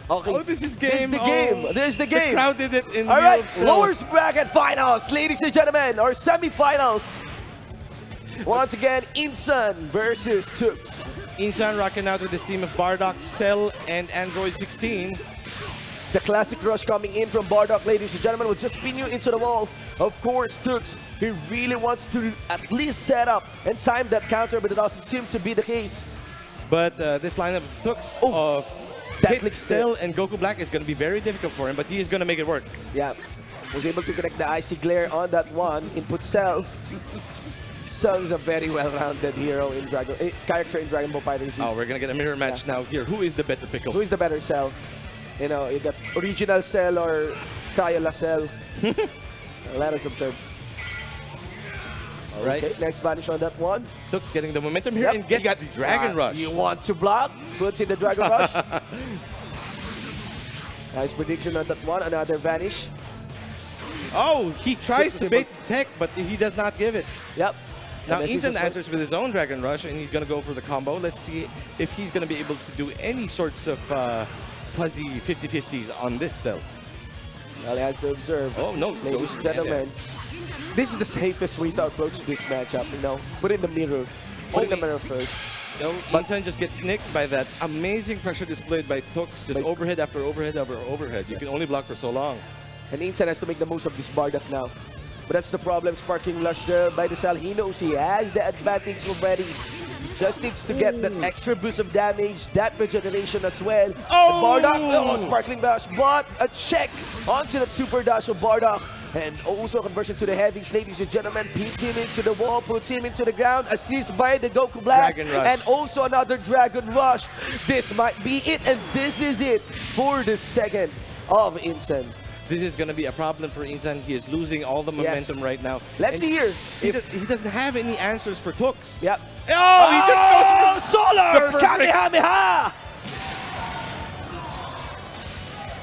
Okay. Oh, this is game. This is the game. This is the game. The crowd did it in All right, Europe, so- lowers bracket finals, ladies and gentlemen, or semi-finals. Once again, Insan versus Tux. Insan rocking out with his team of Bardock, Cell, and Android 16. The classic rush coming in from Bardock, ladies and gentlemen, will just spin you into the wall. Of course, Tux, he really wants to at least set up and time that counter, but it doesn't seem to be the case. But this lineup of Tux, of Hit, Cell, and Goku Black is going to be very difficult for him, but he is going to make it work. Yeah, was able to connect the icy glare on that one. Input Cell. Cell is a very well-rounded hero in character in Dragon Ball FighterZ. Oh, we're going to get a mirror match now here. Who is the better pickle? Who is the better Cell? You know, you got original Cell or Crayola Cell. Let us observe. All right. Okay, nice vanish on that one. Tux getting the momentum here and gets the Dragon Rush. You want to block? Puts in the Dragon Rush. Nice prediction on that one. Another vanish. Oh, he tries to bait the tech, but he does not give it. Yep. Now, Ethan answers with his own Dragon Rush, and he's going to go for the combo. Let's see if he's going to be able to do any sorts of fuzzy 50-50s on this Cell. Well, he has to observe. Oh, no. Ladies and gentlemen, this is the safest way to approach this matchup, you know. Put in the mirror. Put in the mirror first. No, Insan just gets nicked by that amazing pressure displayed by Tux. Just overhead after overhead after overhead. You can only block for so long. And Insan has to make the most of this Bardock now. But that's the problem, sparking lush there by the Cell. He knows he has the advantage already. He just needs to get that extra boost of damage, that regeneration as well. Oh! And Bardock, sparkling dash, but a check onto that super dash of Bardock. And also conversion to the heavies, ladies and gentlemen, beats him into the wall, puts him into the ground, assist by the Goku Black, and also another Dragon Rush. This might be it, and this is it for the second of Insan. This is going to be a problem for Insan. He is losing all the momentum right now. Let's see here. He doesn't have any answers for Tux. Yep. Oh, he just goes for Solar Kamehameha!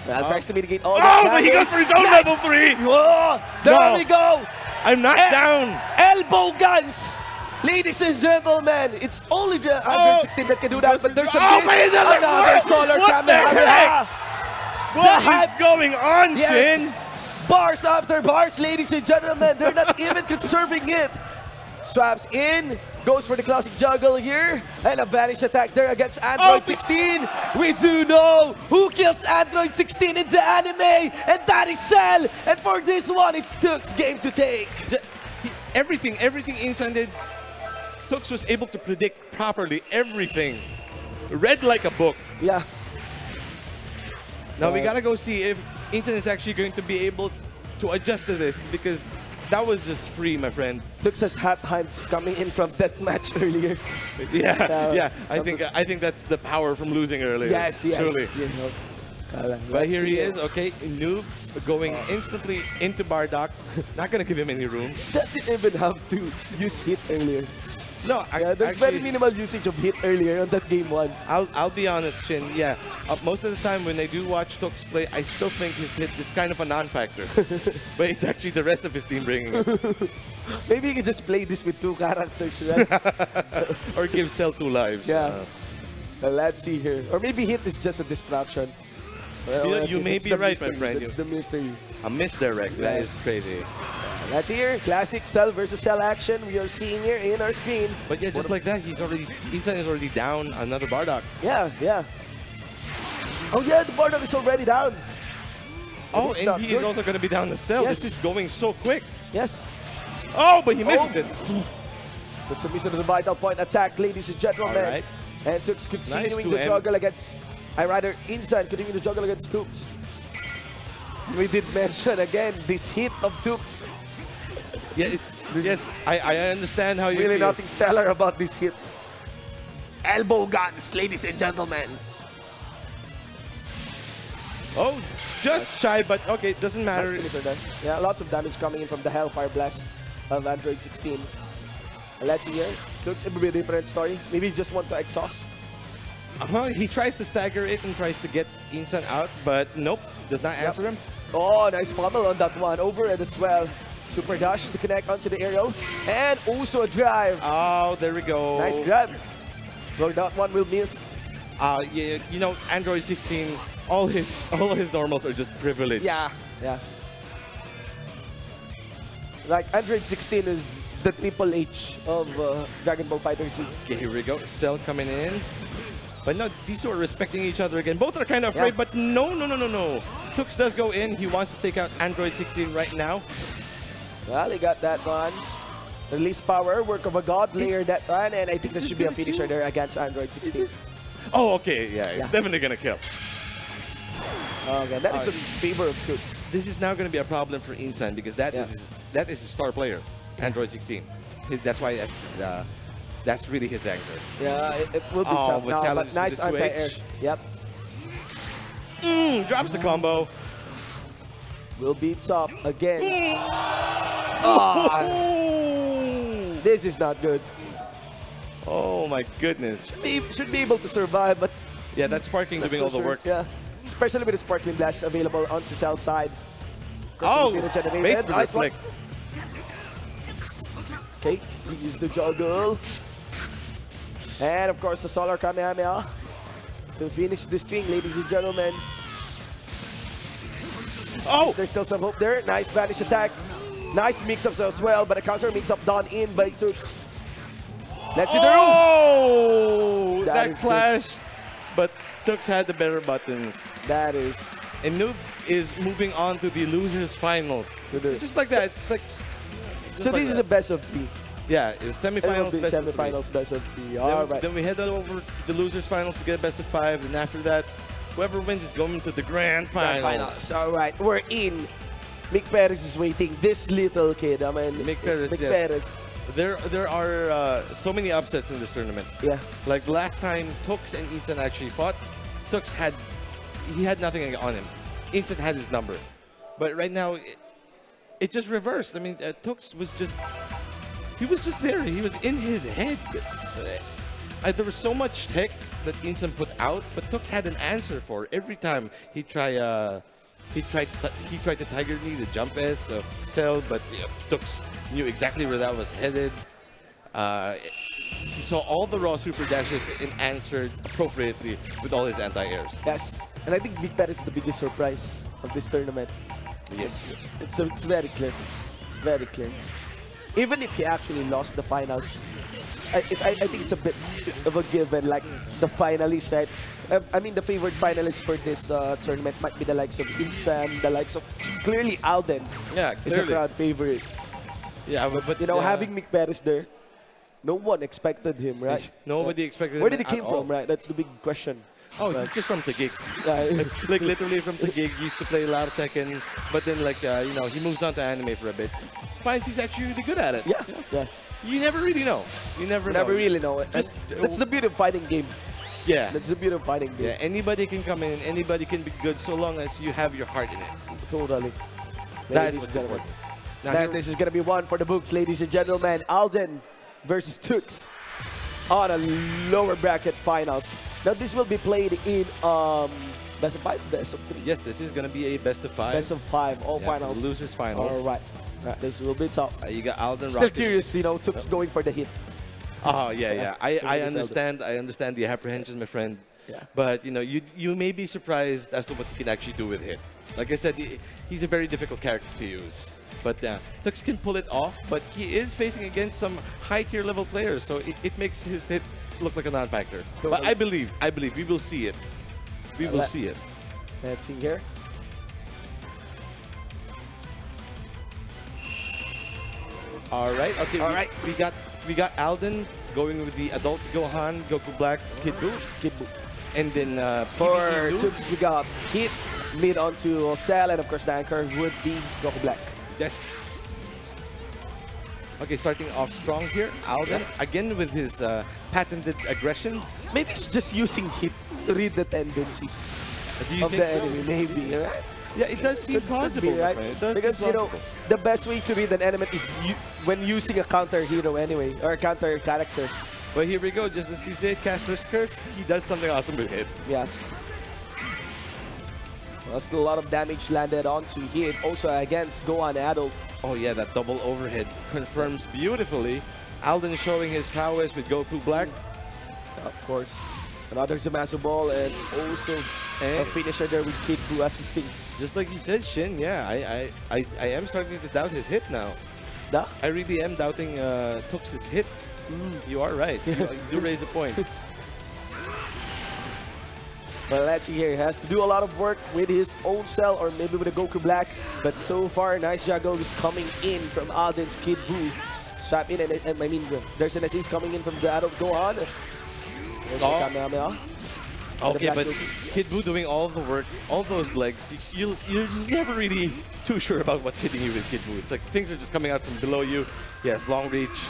Well, tries to mitigate all that but he goes for his own level 3! Whoa, there we go! I'm knocked down! Elbow guns! Ladies and gentlemen, it's only the 116 that can do that, but there's another Solar Kamehameha! What is going on, Shin? Bars after bars, ladies and gentlemen. They're not even conserving it. Swaps in, goes for the classic juggle here, and a vanish attack there against Android 16. We do know who kills Android 16 in the anime, and that is Cell. And for this one, it's Tux' game to take. Everything Insan did, Tux was able to predict properly everything. Read like a book. Yeah. Now we gotta go see if Insan is actually going to be able to adjust to this, because that was just free, my friend. Tux has hot hands coming in from that match earlier. Yeah. I think that's the power from losing earlier. Yes. Truly. You know. But here he is, okay, Noob going instantly into Bardock. Not gonna give him any room. Doesn't even have to use hit earlier. No, there's very minimal usage of hit earlier on that game 1. I'll be honest, Shin. Yeah, most of the time when I do watch Tux play, I still think his hit is kind of a non-factor. But it's actually the rest of his team bringing it. Maybe you can just play this with 2 characters, right? Or give Cell 2 lives. Yeah. Well, let's see here. Or maybe hit is just a distraction. Well, you may be right, my friend. That's the mystery. A misdirect. Yeah. That is crazy. That's here. Classic Cell versus Cell action we are seeing here in our screen. But yeah, just like that, Insan is already down another Bardock. Yeah. Oh yeah, the Bardock is already down. Oh, and he is also going to be down the Cell. Yes. This is going so quick. Yes. Oh, but he misses it. That's a miss on the vital point attack, ladies and gentlemen. All right. And Tux continuing the juggle against, Insan continuing the juggle against Tux. We did mention again this hit of Tux. Yes, I understand how you really feel. nothing stellar about this hit. Elbow guns, ladies and gentlemen. Oh, just shy, but okay, doesn't matter. Yeah, lots of damage coming in from the Hellfire Blast of Android 16. Let's see here. Looks a bit different story. Maybe he just want to exhaust. He tries to stagger it and tries to get Insan out, but nope, does not answer him. Oh, nice pummel on that one. Overhead as well. Super dash to connect onto the aerial. And also a drive. Oh, there we go. Nice grab. Well, that one will miss. Yeah, you know, Android 16 all his normals are just privilege. Yeah, yeah. Like Android 16 is the Triple H of Dragon Ball FighterZ. Okay, here we go. Cell coming in. But no, these two are respecting each other again. Both are kind of afraid, but no. Tux does go in. He wants to take out Android 16 right now. Well, he got that one. Release power, work of a god, layer that one, and I think that should be a finisher there against Android 16. Oh, okay, yeah, it's definitely gonna kill. Okay, that is in favor of Tux. This is now gonna be a problem for Insan because that is his star player, Android 16. That's why that's really his anchor. Yeah, it will be tough now, but nice anti-air. Yep. Drops the combo. Will be top again. This is not good. Oh my goodness. Should be able to survive, but yeah, that's Sparking doing all the work. Yeah, especially with the Sparkling Blast available on Cell's side. Oh, base the nice flick. Okay, use the juggle. And of course the Solar Kamehameha to finish this string, ladies and gentlemen. Oh! There's still some hope there. Nice vanish attack. Nice mix-ups as well, but a counter mix-up done in by Tux. Let's see the room. Oh! That clash. But Tux had the better buttons. That is. And Noob is moving on to the losers finals. Just like that. It's like. So this is a best of 3. Yeah, it's semifinals, best of 3. Semifinals, best of 3. All right. Then we head over to the losers finals to get a best of 5, and after that, whoever wins is going to the grand finals. All right, we're in. Mick Perez is waiting. This little kid, I mean, Mick Perez. Perez. There are so many upsets in this tournament. Yeah. Like last time, Tux and Insan actually fought. Tux had nothing on him. Insan had his number, but right now it just reversed. I mean, Tux was just there. He was in his head. There was so much tech that Insan put out, but Tux had an answer for every time he tried to Tiger Knee the jump S of Cell, but Tux knew exactly where that was headed. He saw all the raw super dashes and answered appropriately with all his anti-airs. Yes, and I think Mick Perez is the biggest surprise of this tournament. Yes, it's very clear. It's very clear. Even if he actually lost the finals, I think it's a bit of a given, like the finalists, right? I mean, the favored finalists for this tournament might be the likes of Insan, the likes of clearly Alden. Yeah, is a crowd favorite. Yeah, but you know, having Mick Perez there, no one expected him, right? Nobody expected him. Where did he came from, right? That's the big question. Oh, he's just from Taguig. Like literally from Taguig. He used to play a lot of Tekken, but then like you know, he moves on to anime for a bit. Finds he's actually really good at it. Yeah. You never really know. You never really know. That's the beauty of fighting game. Yeah. That's the beauty of fighting game. Yeah, anybody can come in, anybody can be good so long as you have your heart in it. Totally. That is what's important. Now this is going to be one for the books, ladies and gentlemen. Alden versus Tux on a lower bracket finals. Now this will be played in best of 5, best of 3. Yes, this is going to be a best of 5. Best of 5, all finals. Losers finals. All right. This will be tough. You got Alden. Still curious, you know, Tux going for the hit. Oh yeah. I understand. I understand the apprehension, my friend. Yeah. But you know, you may be surprised as to what he can actually do with hit. Like I said, he's a very difficult character to use. But Tux can pull it off. But he is facing against some high tier level players, so it makes his hit look like a non-factor. But I believe we will see it. We will see it. Let's see here. All right. Okay. All right. We got Alden going with the adult Gohan, Goku Black, Kid Buu. And then for Tux, we got Kid mid onto Cell, and of course the anchor would be Goku Black. Yes. Okay, starting off strong here. Alden again with his patented aggression. Maybe it's just using hit to read the tendencies of the enemy. Maybe. Right? Yeah, it does seem possible, right? Because you know, the best way to read an enemy is when using a counter hero anyway, or a counter character. Well, here we go. Just as you said, Caster's Curse, he does something awesome with hit. Yeah. Well, still a lot of damage landed onto hit. Also against Gohan Adult. Oh yeah, that double overhead confirms beautifully. Alden showing his prowess with Goku Black. Of course. Another Zamasu ball and also a finisher there with Kid Buu assisting. Just like you said, Shin, yeah, I am starting to doubt his hit now. Da? I really am doubting Tux' hit. You are right. You do raise a point. But let's see here. He has to do a lot of work with his own cell or maybe with a Goku Black. But so far, nice juggle is coming in from Alden's Kid Buu. Swap in, and I mean, there's an assist coming in from the adult Gohan. There's a Kamehameha. Okay, but Kid Buu doing all the work, all those legs, you're never really too sure about what's hitting you with Kid Buu. It's like things are just coming out from below you. Yes, long reach.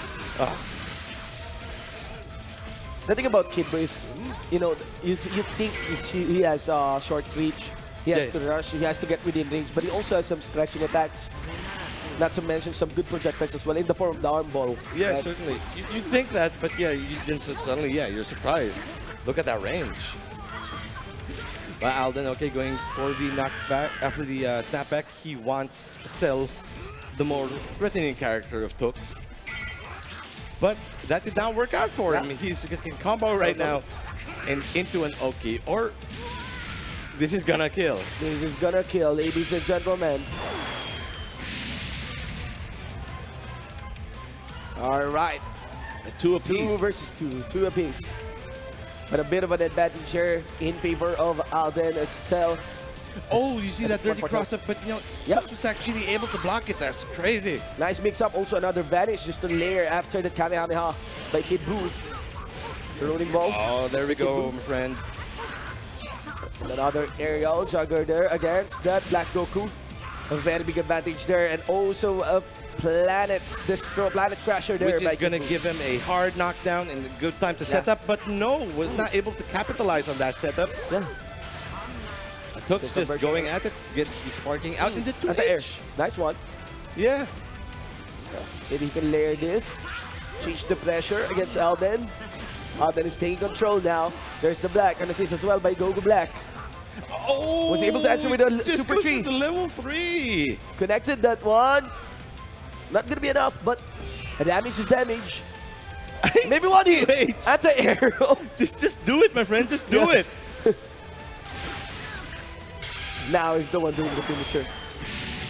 The thing about Kid Buu is, you know, you think he has short reach, he has to rush, he has to get within range, but he also has some stretching attacks. Not to mention some good projectiles as well in the form of the arm ball. Yeah, right? certainly. You think that, but yeah, you just suddenly, yeah, you're surprised. Look at that range. But Alden, okay, going for the knockback after the snapback. He wants Cell, the more threatening character of Tux. But that did not work out for him. He's getting combo right now and into an okay. Or this is gonna kill. This is gonna kill, ladies and gentlemen. All right. Two apiece. 2 versus 2. 2 apiece. But a bit of an advantage here in favor of Alden as Cell. Oh, you see that dirty cross-up, but you know, Yep. Tux was actually able to block it. That's crazy. Nice mix-up. Also another vanish just to layer after the Kamehameha by Kid Buu. The rolling ball. Oh, there we go, my friend. And another aerial jugger there against that Black Goku. A very big advantage there. And also a planet crasher there. Which is going to give him a hard knockdown and a good time to set up, but no, was not able to capitalize on that setup. Yeah. Tux just going at it, gets the sparking out in the 2 At the air. Nice one. Yeah. Maybe he can layer this. Change the pressure against Alden. Alden is taking control now. There's the Black. And assist as well by Goku Black. Oh! Was able to answer with a just Super goes 3. for the level 3. Connected that one. Not gonna be enough, but damage is damage. Maybe one hit. Wait. At the air. Just do it, my friend. Just do it. Now is the one doing the finisher.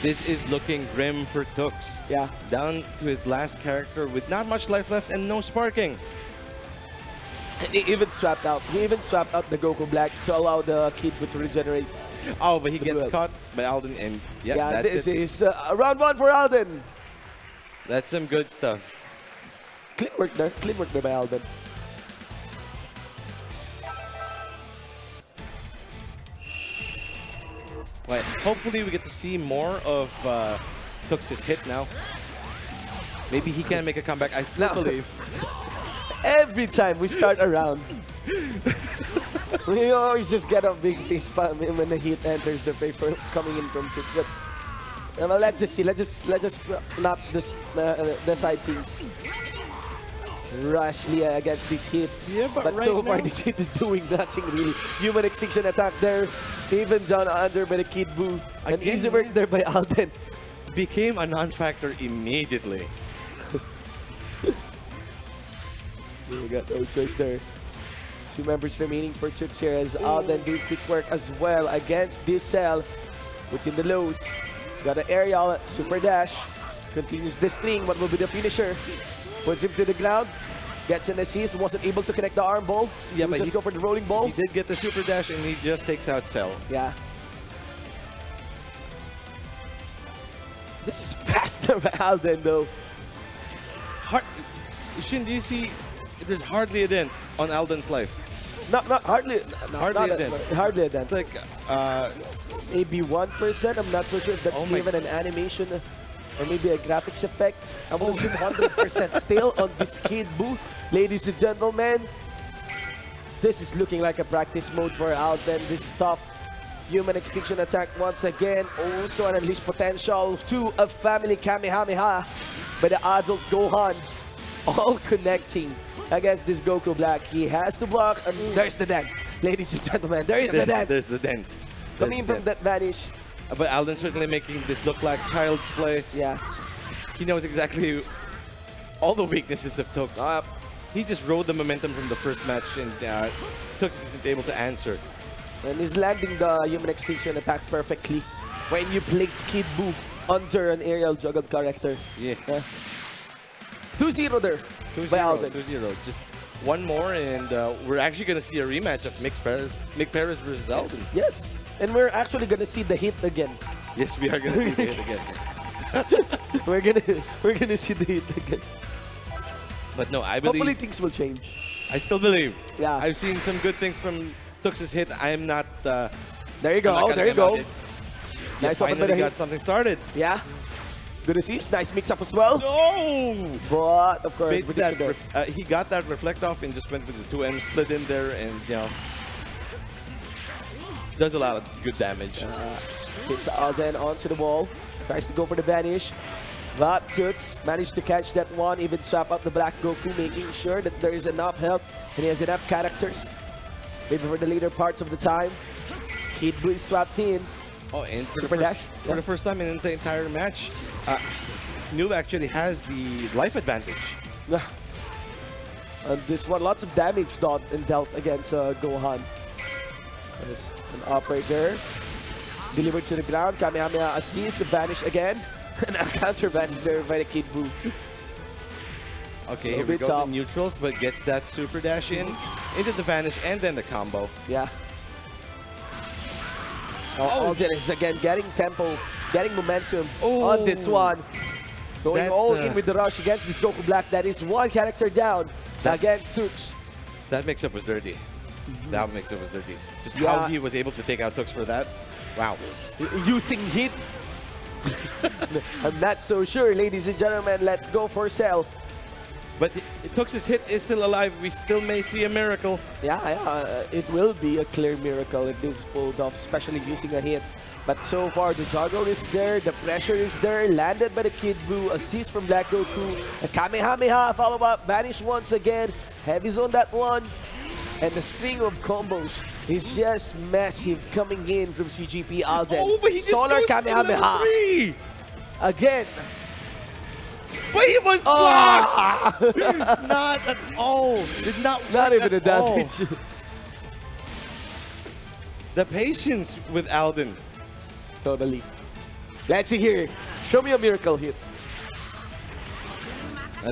This is looking grim for Tux. Yeah. Down to his last character with not much life left and no sparking. And he even swapped out. He even swapped out the Goku Black to allow the Kid Buu to regenerate. Oh, but he gets duel. caught by Alden, and yeah, Yeah, that's this it. is round 1 for Alden. That's some good stuff. Clean work there. Clean work there by Alden. Right. Hopefully we get to see more of Tux's hit now. Maybe he can make a comeback. I still believe. Every time we start a round, we always just get a big face palm when the heat enters the paper coming in from 6. But well, let's just see. Let's just knock this the side teams. Rashly against this hit. Yeah, but right so far now- this hit is doing nothing really. Human extinction attack there, even down under by the Kid Buu. An Again, easy work there by Alden. Became a non-factor immediately. We got no choice there. 2 members remaining for Tux here as Alden do quick work as well against this Cell, which in the lows. Got an aerial, super dash, continues the string. What will be the finisher? Puts him to the ground, gets an assist, wasn't able to connect the arm ball. Yeah, He'll but just go for the rolling ball. He did get the super dash, and he just takes out Cell. Yeah. This is faster by Alden though. Shin, do you see? There's hardly a dent on Alden's life. Not hardly. Hardly a dent. Hardly a dent. It's like Maybe 1%. I'm not so sure if that's Oh my- given an animation or maybe a graphics effect. I will assume 100% still on this Kid Buu. Ladies and gentlemen, this is looking like a practice mode for Alden. This is tough. Human extinction attack once again. Also an unleashed potential to a family Kamehameha by the adult Gohan. All connecting against this Goku Black. He has to block, and there's the dent. Ladies and gentlemen, there is the dent. there's the dent. Coming from that vanish. But Alden certainly making this look like child's play. Yeah. He knows exactly all the weaknesses of Tux. he just rode the momentum from the first match, and Tux isn't able to answer. And he's landing the human extinction attack perfectly when you place Kid Buu under an aerial juggled character. Yeah. 2-0 there. 2-0. 2-0. Just one more, and we're actually going to see a rematch of Mick Perez versus Alden. Yes. And we're actually going to see the hit again. Yes, we are going to see the hit again. we're gonna see the hit again. But no, I believe... Hopefully things will change. I still believe. Yeah. I've seen some good things from Tux's hit. I am not... there you go. There you go. Nice, finally got something started. Yeah. Good assist. Nice mix-up as well. No! But, of course, he got that reflect off and just went with the 2M, slid in there, and, you know, does a lot of good damage. Hits Alden onto the wall. Tries to go for the vanish. But Tux managed to catch that one, even swap up the Black Goku, making sure that there is enough help and he has enough characters. Maybe for the later parts of the time. Kid Buu is swapped in. Oh, and for the first time in the entire match, Noob actually has the life advantage. And this one, lots of damage dealt against Gohan. There's an operator. Delivered to the ground. Kamehameha assist, vanish again. And a counter vanish there by the Kid Buu. Okay, here we go. The neutrals, but gets that super dash in, into the vanish, and then the combo. Yeah. Alden is again getting tempo, getting momentum on this one. Going all in with the rush against this Goku Black. That is one character down against Tux. That mix-up was dirty. That mix-up was dirty. Just how he was able to take out Tux for that. Wow. Using hit. I'm not so sure, ladies and gentlemen. Let's go for Cell. But Tux's hit is still alive. We still may see a miracle. Yeah, it will be a clear miracle if this is pulled off, especially using a hit. But so far, the juggle is there, the pressure is there, landed by the Kid Buu, assist from Black Goku, a Kamehameha follow-up, vanish once again, heavy's on that one. And the string of combos is just massive coming in from CGP Alden. Oh, but he just Solar goes Kamehameha. Again. But he was blocked! Not at all. Did not work Not even at a damage. The patience with Alden. Totally. Let's see here. Show me a miracle hit.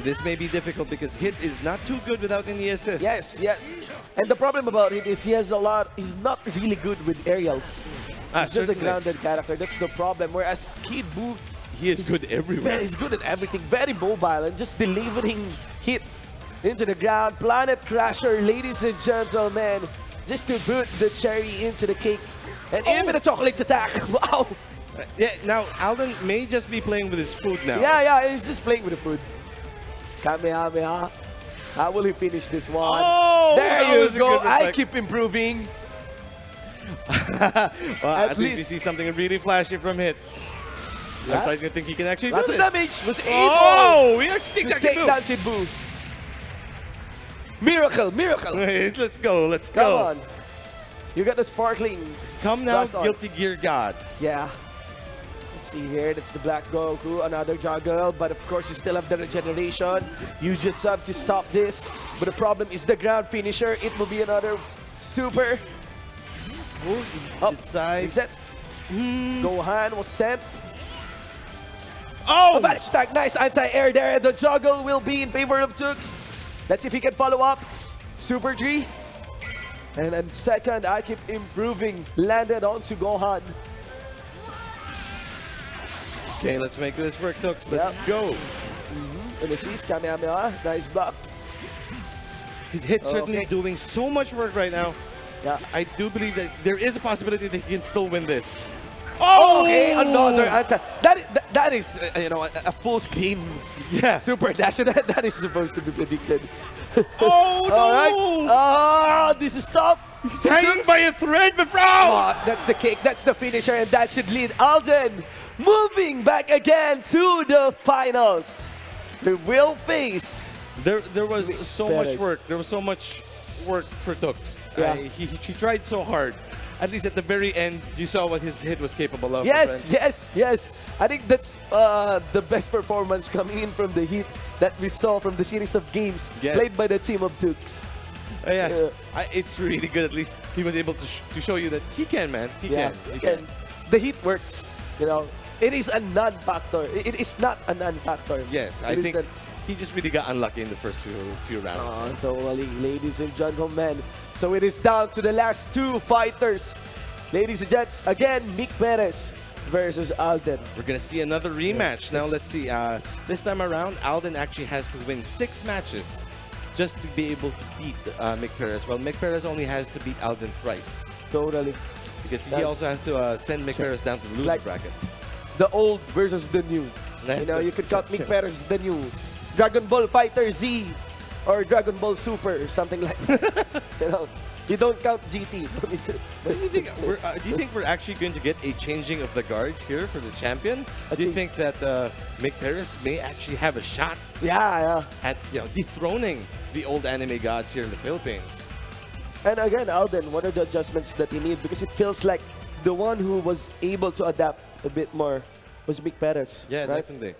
This may be difficult because hit is not too good without any assist. Yes, yes. And the problem about it is he's not really good with aerials. He's just a grounded character. That's the problem. Whereas Kid Buu, he is good everywhere. He's good at everything. Very mobile and just delivering hit into the ground. Planet Crasher, ladies and gentlemen. Just to put the cherry into the cake. And even the chocolates attack. Wow. Yeah, now Alden may just be playing with his food now. Yeah, he's just playing with the food. Kamehameha. How will he finish this one? Oh, there you go. I keep improving. Well, at least we see something really flashy from Hit. Yeah. I'm starting to think he can actually Lots do of this. damage. Was able he actually to take down Kid Buu. Miracle, miracle. Wait, let's go, let's Come go. on. You got the sparkling. Come now, Guilty Gear God. Yeah. Let's see here. That's the Black Goku. Another juggle. But of course, you still have the regeneration. You just have to stop this. But the problem is the ground finisher. It will be another super. Decides. Gohan was sent. Oh! A vanish attack. Nice anti-air there. The juggle will be in favor of Tux. Let's see if he can follow up. Super G. And then second, I keep improving. Landed onto Gohan. Okay, let's make this work, Tux. Let's go. And this is Kamehameha. Nice block. His hit certainly doing so much work right now. Yeah. I do believe that there is a possibility that he can still win this. Oh! Okay, another answer. That is, you know, a full screen. Yeah. Super dash. That is supposed to be predicted. Oh no! All right. This is tough. He's hanging by a thread, but bro! Oh, that's the kick. That's the finisher, and that should lead Alden moving back again to the finals. They will face. There was so much work. There was so much work for Tux. Yeah. He tried so hard. At least at the very end, you saw what his hit was capable of. Yes, yes, yes. I think that's the best performance coming in from the Heat that we saw from the series of games played by the team of Dukes. It's really good. At least he was able to show you that he can, man. He can. The Heat works. You know, it is a non-factor. It is not a non-factor. Yes, I think he just really got unlucky in the first few rounds. Totally, ladies and gentlemen. So it is down to the last two fighters. Ladies and gents, again, Mick Perez versus Alden. We're going to see another rematch. Now, let's see. This time around, Alden actually has to win 6 matches just to be able to beat Mick Perez. Well, Mick Perez only has to beat Alden thrice. Totally. Because he also has to send Mick Perez down to the loser bracket. The old versus the new. You know, you could count Mick Perez as the new Dragon Ball Fighter Z or Dragon Ball Super or something like that. You know, you don't count GT. Do you think we're actually going to get a changing of the guards here for the champion? Do you think that Mick Perez may actually have a shot? At dethroning the old anime gods here in the Philippines? And again, Alden, what are the adjustments that you need? Because it feels like the one who was able to adapt a bit more was Mick Perez. Yeah, right? definitely.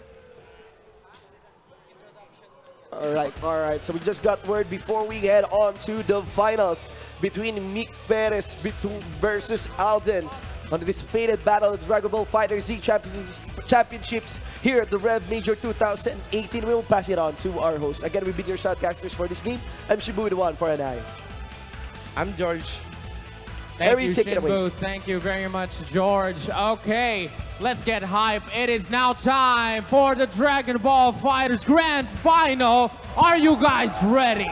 All right. So we just got word before we head on to the finals between Mick Perez versus Alden on this fated battle of Dragon Ball Fighter Z Championships here at the REV Major 2018. We will pass it on to our host. Again, we've been your shoutcasters for this game. I'm Shibu, the one for an eye. I'm George. Thank you, Shinbu. Thank you very much, George. Okay, let's get hype. It is now time for the Dragon Ball Fighters Grand Final. Are you guys ready?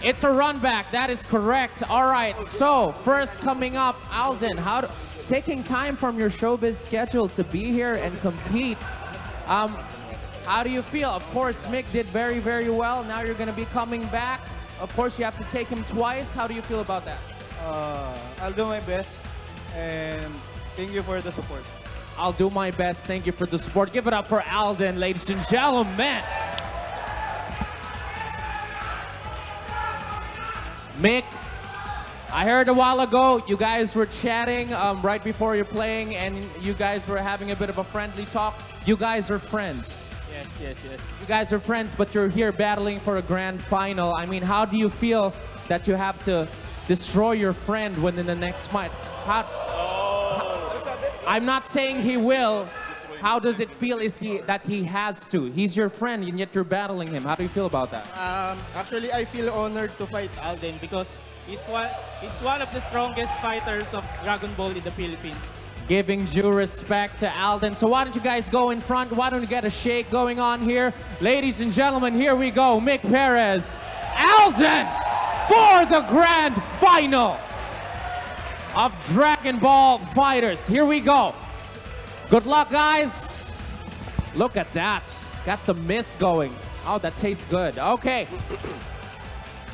It's a run back. That is correct. All right, so first coming up, Alden, taking time from your showbiz schedule to be here and compete. How do you feel? Of course, Mick did very, very well. Now you're going to be coming back. Of course, you have to take him twice. How do you feel about that? I'll do my best, and thank you for the support. I'll do my best. Thank you for the support. Give it up for Alden, ladies and gentlemen. Mick, I heard a while ago you guys were chatting right before you're playing, and you guys were having a bit of a friendly talk. You guys are friends. Yes. You guys are friends, but you're here battling for a grand final. I mean, how do you feel that you have to destroy your friend when in the next fight? I'm not saying he will. How does it feel that he has to? He's your friend, and yet you're battling him. How do you feel about that? Actually, I feel honored to fight Alden because he's one of the strongest fighters of Dragon Ball in the Philippines. Giving due respect to Alden. So why don't you guys go in front? Why don't you get a shake going on here? Ladies and gentlemen, here we go. Mick Perez, Alden for the grand final of Dragon Ball Fighters. Here we go. Good luck, guys. Look at that. Got some mist going. Oh, that tastes good. Okay.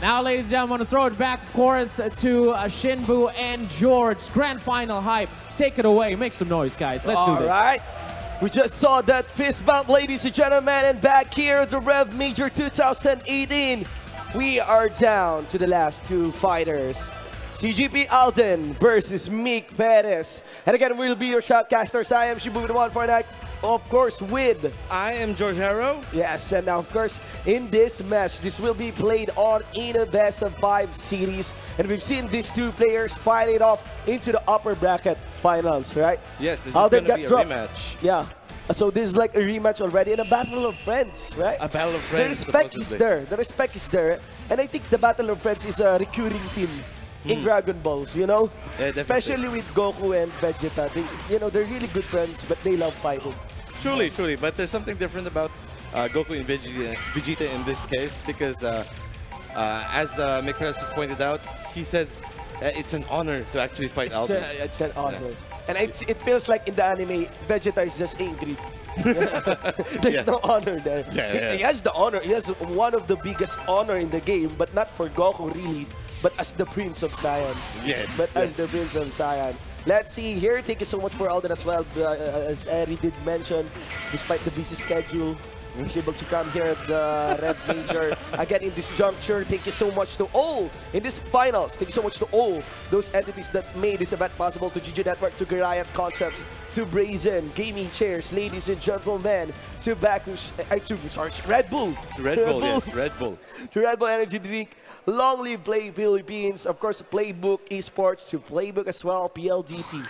Now, ladies and gentlemen, I want to throw it back, of course, to Shinbu and George. Grand final hype. Take it away. Make some noise, guys. Let's do this. All right. We just saw that fist bump, ladies and gentlemen, and back here at the REV Major 2018, we are down to the last two fighters. CGP Alden versus Mick Perez. And again, we'll be your shoutcasters. I am Shibu, the one for night. Of course, with... I am George Harrow. Yes, and now, of course, in this match, this will be played on in a best-of-5 series. And we've seen these two players fight it off into the upper bracket finals, right? Yes, this is going to be a rematch. Yeah. So this is like a rematch already and a battle of friends, right? A battle of friends, The respect is there. The respect is there. And I think the battle of friends is a recurring theme in Dragon Balls, you know? Yeah, especially with Goku and Vegeta. They're really good friends, but they love fighting. Truly. But there's something different about Goku and Vegeta in this case because as Mick Perez just pointed out, he said it's an honor to actually fight Alden. It's an honor. Yeah. And it feels like in the anime, Vegeta is just angry. There's no honor there. He has the honor. He has one of the biggest honor in the game, but not for Goku really, but as the Prince of Saiyan. As the Prince of Saiyan. Let's see here. Thank you so much for Alden as well. As Eri did mention, despite the busy schedule, was able to come here at the Red Major. Again, in this juncture, thank you so much to all, in this finals, thank you so much to all those entities that made this event possible, to GG Network, to Riot Concepts, to Brazen, Gaming Chairs, ladies and gentlemen, to Bacchus, Red Bull. Red Bull, yes, Red Bull. To Red Bull Energy Drink, Long Live Play Philippines, of course, Playbook Esports, to Playbook as well, PLDT.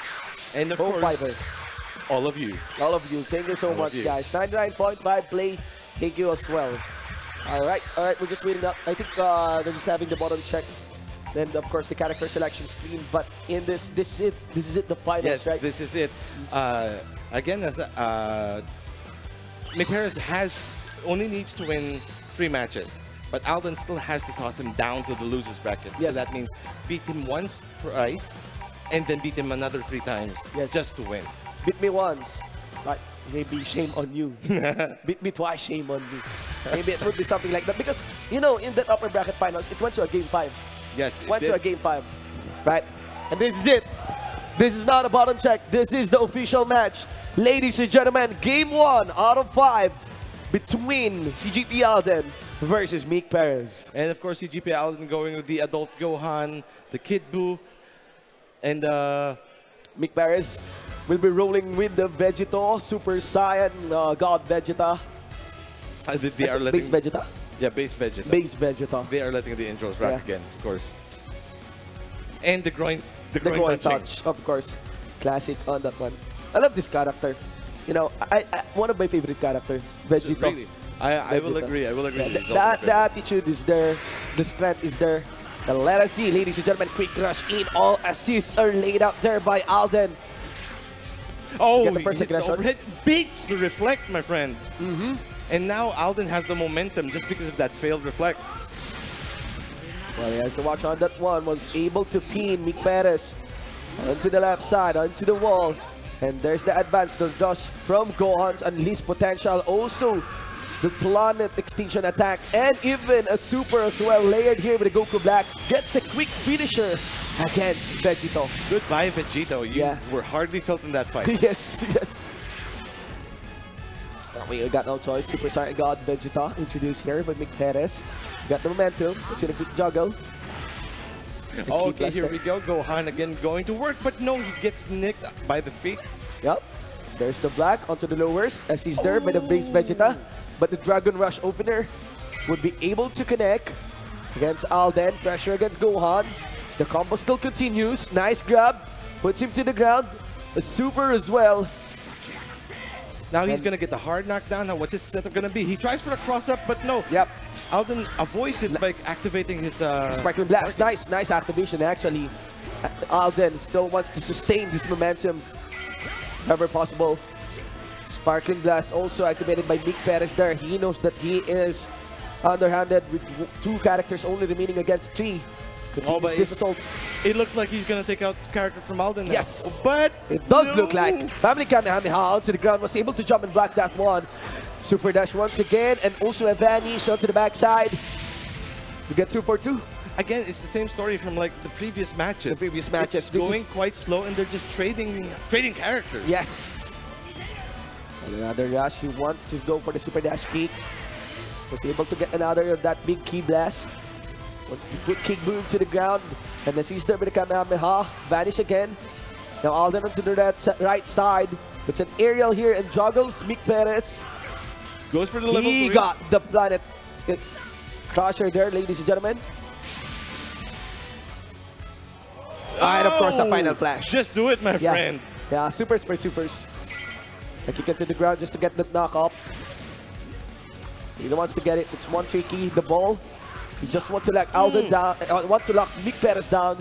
And of course, all of you. All of you. Thank you so much, guys. 99.5 Play. Thank you as well. All right. We're just waiting up. I think they're just having the bottom check. Then, of course, the character selection screen. But in this is it. This is it, the finals, Yes, right? this is it. Again, as Perez only needs to win 3 matches. But Alden still has to toss him down to the loser's bracket. Yes. So that means beat him once twice, and then beat him another 3 times just to win. Beat me once. Like, maybe shame on you. Beat me twice, shame on you. Maybe it would be something like that. Because, you know, in that upper bracket finals, it went to a game 5. Yes, Went to a game 5. Right? And this is it. This is not a bottom check. This is the official match. Ladies and gentlemen, game 1 out of 5 between CGP Alden versus Meek Perez. And of course, CGP Alden going with the adult Gohan, the Kid Buu, and Meek Perez will be rolling with the Vegito, Super Saiyan, God Vegeta. they are letting Base Vegeta? Yeah, base Vegeta. Base Vegeta. They are letting the intros rock again, of course. And the groin touch, of course. Classic on that one. I love this character. You know, I one of my favorite character, Vegito. Really? I will agree. I will agree. The attitude is there. The strength is there. And let us see, ladies and gentlemen, quick rush in. All assists are laid out there by Alden. Oh, Get the first aggression. overhead, beats the reflect, my friend. And now Alden has the momentum just because of that failed reflect. Well, he has to watch on that one. Was able to pin Meek Perez onto the left side, onto the wall. And there's the advance, the rush from Gohan's unleashed potential. Also, the planet extinction attack. And even a super as well, layered here with the Goku Black. Gets a quick finisher against Vegito. Goodbye, Vegito. You were hardly felt in that fight. Yes. We got no choice. Super Saiyan God Vegeta introduced here by Meek Perez. Got the momentum. Let's see the quick juggle. Okay, here we go. Gohan again going to work, but no, he gets nicked by the feet. Yep. There's the black onto the lowers as he's there by the base Vegeta. But the Dragon Rush opener would be able to connect against Alden. Pressure against Gohan. The combo still continues. Nice grab. Puts him to the ground. A super as well. Now he's going to get the hard knockdown. Now what's his setup going to be? He tries for a cross-up, but no. Yep. Alden avoids it by activating his... Sparkling Blast. Nice activation, actually. Alden still wants to sustain this momentum wherever possible. Sparkling Blast also activated by Meek Perez there. He knows that he is underhanded with 2 characters only remaining against 3. But this assault. It looks like he's going to take out character from Alden now. Yes, but it does look like. Family Kamehameha onto the ground, was able to jump and block that one. Super dash once again, and also a vanish onto the backside. We get 2 for 2. Again, it's the same story from like the previous matches. The previous matches. It's going quite slow, and they're just trading characters. Yes. Another rush. He want to go for the super dash kick. Was able to get another of that big key blast. Wants to put King Buu to the ground. And as he's there with the Kamehameha, vanish again. Now Alden onto the right side. It's an aerial here and juggles Meek Perez. Goes for the level 3. He got the planet crusher there, ladies and gentlemen. And of course, a final flash. Just do it, my friend. Yeah, supers for supers. And kick it to the ground just to get the knock up. He wants to get it. It's one tricky, the ball. He just wants to lock Alden down, wants to lock Meek Perez down.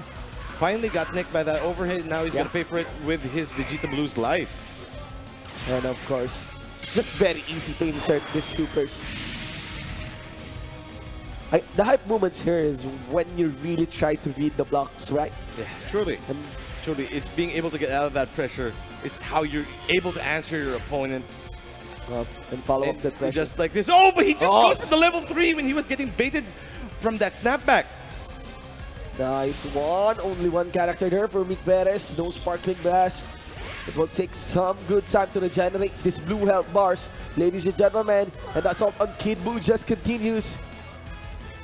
Finally got nicked by that overhead. Now he's going to pay for it with his Vegeta Blue's life. And of course, it's just very easy to insert these supers. The hype moments here is when you really try to read the blocks, right? Yeah, truly. And truly, it's being able to get out of that pressure. It's how you're able to answer your opponent. And follow up the pressure. Just like this. Oh, but he just goes to the level 3 when he was getting baited from that snapback. Nice one. Only one character there for Meek Perez. No Sparkling Blast. It will take some good time to regenerate these blue health bars, ladies and gentlemen. And the assault on Kid Buu just continues.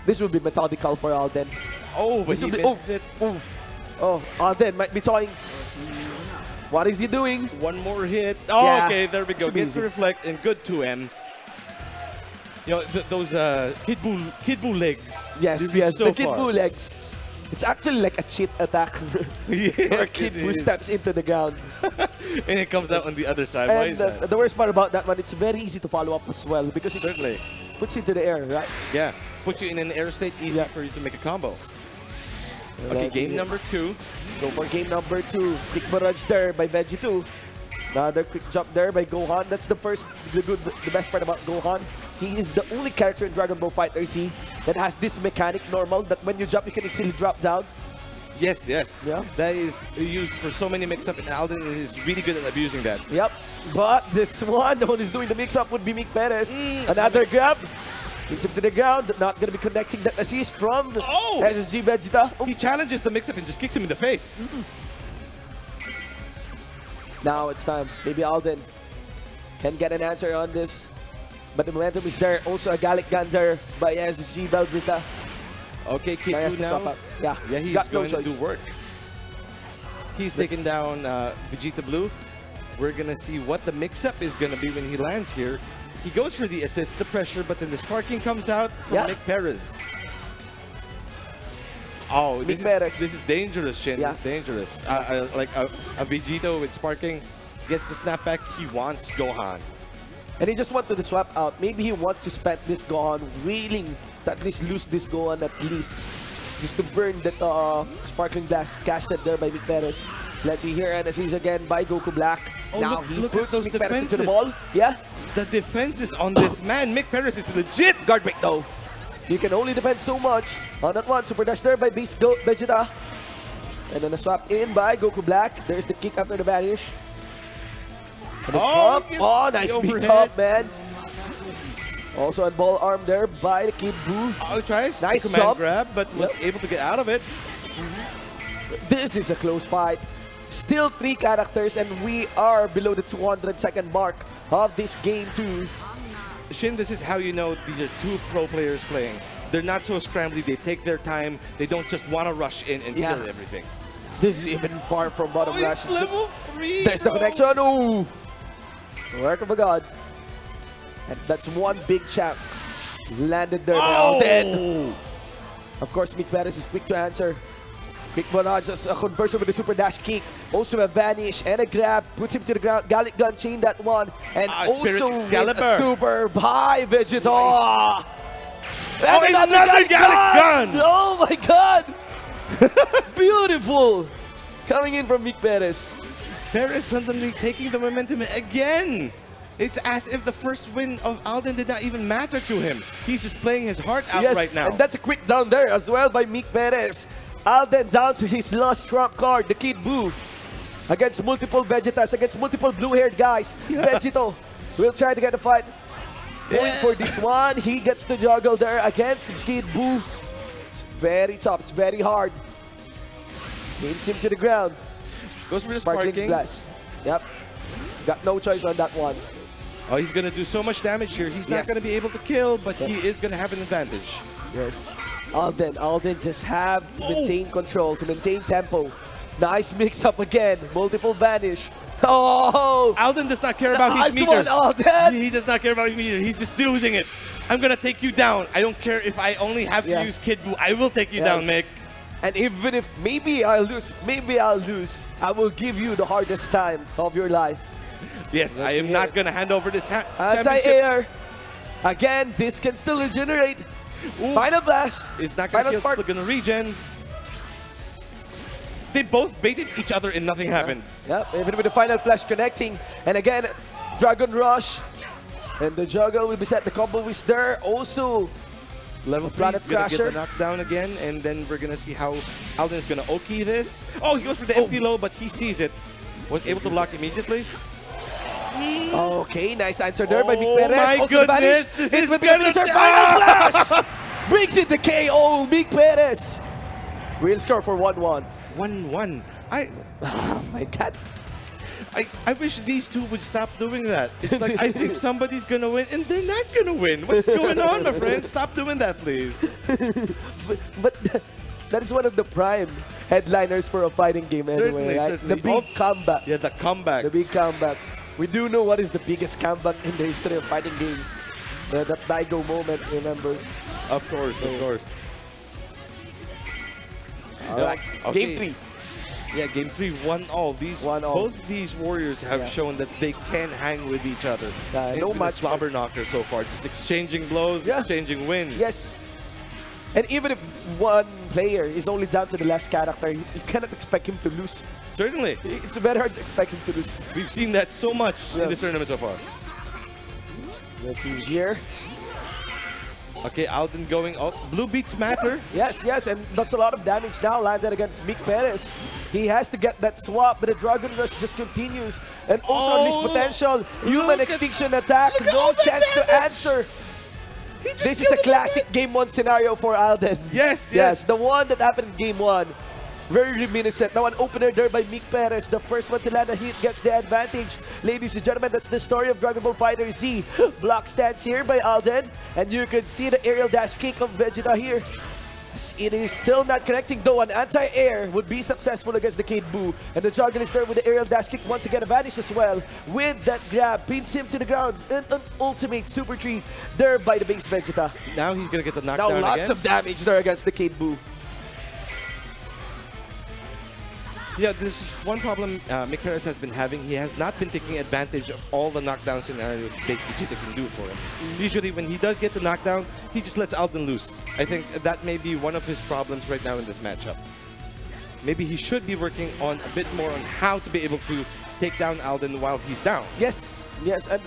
This will be methodical for Alden. Oh, but he missed it. Oh, Alden might be toying. What is he doing? One more hit. Oh, Yeah. okay, there we go. Gets to reflect and good 2M. You know, those Kid Buu legs. Yes, They reach yes, so the Kid far. Buu legs. It's actually like a cheat attack. Yes, Where Kid it Buu is. steps into the ground. And it comes out on the other side. Why And is that? the worst part about that one, it's very easy to follow up as well because it Certainly. puts you into the air, right? Yeah. Puts you in an air state, easy Yeah. for you to make a combo. And Okay, then game you number 2. Go for game number 2. Quick barrage there by Veggie 2. Another quick jump there by Gohan. That's the best part about Gohan. He is the only character in Dragon Ball FighterZ that has this mechanic normal that when you jump, you can easily drop down. Yes, yes. Yeah. That is used for so many mix-up, and Alden is really good at abusing that. Yep. But this one, the one who's doing the mix-up would be Mick Perez. Another grab. Hits him to the ground. Not going to be connecting that assist from SSG Vegeta. Oh. He challenges the mix-up and just kicks him in the face. Now it's time. Maybe Alden can get an answer on this. But the momentum is there. Also a Gallic gun there by SSG Vegeta. Okay, Kid Has Buu to stop now. up. Yeah, Yeah, he's got no going to choice. do work. He's taken down Vegeta Blue. We're going to see what the mix-up is going to be when he lands here. He goes for the assist, the pressure, but then the sparking comes out from Yeah. Nick Perez. Oh, Nick Perez. This is dangerous, Shin. Yeah. This is dangerous. Like a Vegito with sparking gets the snapback. He wants Gohan. And he just wanted to swap out. Maybe he wants to spend this Gohan, willing to at least lose this Gohan at least. Just to burn that sparkling blast casted there by Mick Perez. Let's see here, and he's again by Goku Black. Oh, now look- he look at puts those Mick Perez into the defenses. ball. Yeah, The defenses on this man, Mick Perez, is legit. guard break though. You can only defend so much. On that one, super dash there by Beast Vegeta. And then a swap in by Goku Black. There's the kick after the vanish. And the jump. gets Oh, the nice mix overhead. up, man. Also on ball arm there by the Kid Buu. Oh, tries Nice the command jump. grab, but was able to get out of it. This is a close fight. Still 3 characters, and we are below the 200-second mark of this game 2. Shin, this is how you know these are 2 pro players playing. They're not so scrambly. They take their time. They don't just want to rush in and Yeah. kill everything. This is even far from bottom rush. It's level 3. There's the bro. connection. Oh! Work of a god. And that's one big champ. Landed there now. Then, of course, Mick Perez is quick to answer. Quick barrage, just a conversion with the super dash kick. Also a vanish and a grab. Puts him to the ground. Gallic gun chain that one. And Spirit also with Excalibur. a super by Vegeta. And Oh, another Gallic gun! Oh my god! Beautiful! Coming in from Mick Perez. Perez suddenly taking the momentum again. It's as if the first win of Alden did not even matter to him. He's just playing his heart out right now. And that's a quick down there as well by Mick Perez. Alden down to his last trump card, the Kid Buu. Against multiple Vegetas, against multiple blue-haired guys. Vegito will try to get the fight. Going for this one. He gets the juggle there against Kid Buu. It's very tough. It's very hard. Hits him to the ground. Goes for the Sparkling sparking. blast. Yep. Got no choice on that one. Oh, he's going to do so much damage here. He's not Yes. going to be able to kill, but he is going to have an advantage. Yes. Alden just have to maintain control, to maintain tempo. Nice mix-up again. Multiple vanish. Oh! Alden does not care about his Nice meter. one, Alden! He does not care about his meter. He's just losing it. I'm going to take you down. I don't care if I only have Yeah. to use Kid Buu. I will take you Yes. down, Mick. And even if maybe I'll lose, I will give you the hardest time of your life. Yes, I Let's am hear not it. going to hand over this championship. Anti-air. Again, this can still regenerate. Final blast. Is not going Final to kill, spark. still going to regen. They both baited each other and nothing happened. Yep, even with the final flash connecting. And again, Dragon Rush. And the juggle will be set. The combo is there. Also, Level 3 Planet is going to get Crasher. the knockdown again, and then we're going to see how Alden is going to Oki this. Oh, he goes for the empty low, but he sees it. Was able to block immediately. okay, nice answer there by Mick Oh Perez. my Also the vanish. goodness, this Hit is with the gonna- finisher. Final flash! Brings it the KO, Mick Perez. Real score for 1-1. 1-1. Oh my god. I wish these two would stop doing that. It's like, I think somebody's gonna win, and they're not gonna win. What's going on, my friend? Stop doing that, please. but that is one of the prime headliners for a fighting game anyway, right? Certainly. The big comeback. Yeah, the comeback. The big comeback. We do know what is the biggest comeback in the history of fighting game. That Daigo moment, remember? Of course, of course. Alright, Okay. game 3. Yeah, game 3, 1-all. Both these warriors have shown that they can hang with each other. No It's been a match slobber knocker so far, just exchanging blows, exchanging wins. Yes. And even if one player is only down to the last character, you cannot expect him to lose. Certainly. It's very hard to expect him to lose. We've seen that so much in this tournament so far. Let's see here. Okay, Alden going up. Blue beats matter. Yes, yes, and that's a lot of damage now landed against Mick Perez. He has to get that swap, but the Dragon Rush just continues. And also unleash potential. Human extinction attack. No chance to answer. This is a classic Game 1 scenario for Alden. Yes, yes. The one that happened in Game 1. Very reminiscent. Now an opener there by Mick Perez. The first one to land a hit gets the advantage. Ladies and gentlemen, that's the story of Dragon Ball Fighter Z. Block stance here by Alden. And you can see the aerial dash kick of Vegeta here. It is still not connecting, though. An anti-air would be successful against the Kid Buu. And the juggle is there with the aerial dash kick once again advantage as well. With that grab, pins him to the ground. And an ultimate super tree there by the base Vegeta. Now he's going to get the knockdown Now lots again. of damage there against the Kid Buu. Yeah, this is one problem Mick Perez has been having. He has not been taking advantage of all the knockdown scenarios Big Vegeta can do for him. Usually when he does get the knockdown, he just lets Alden loose. I think that may be one of his problems right now in this matchup. Maybe he should be working on a bit more on how to be able to take down Alden while he's down. Yes, yes, and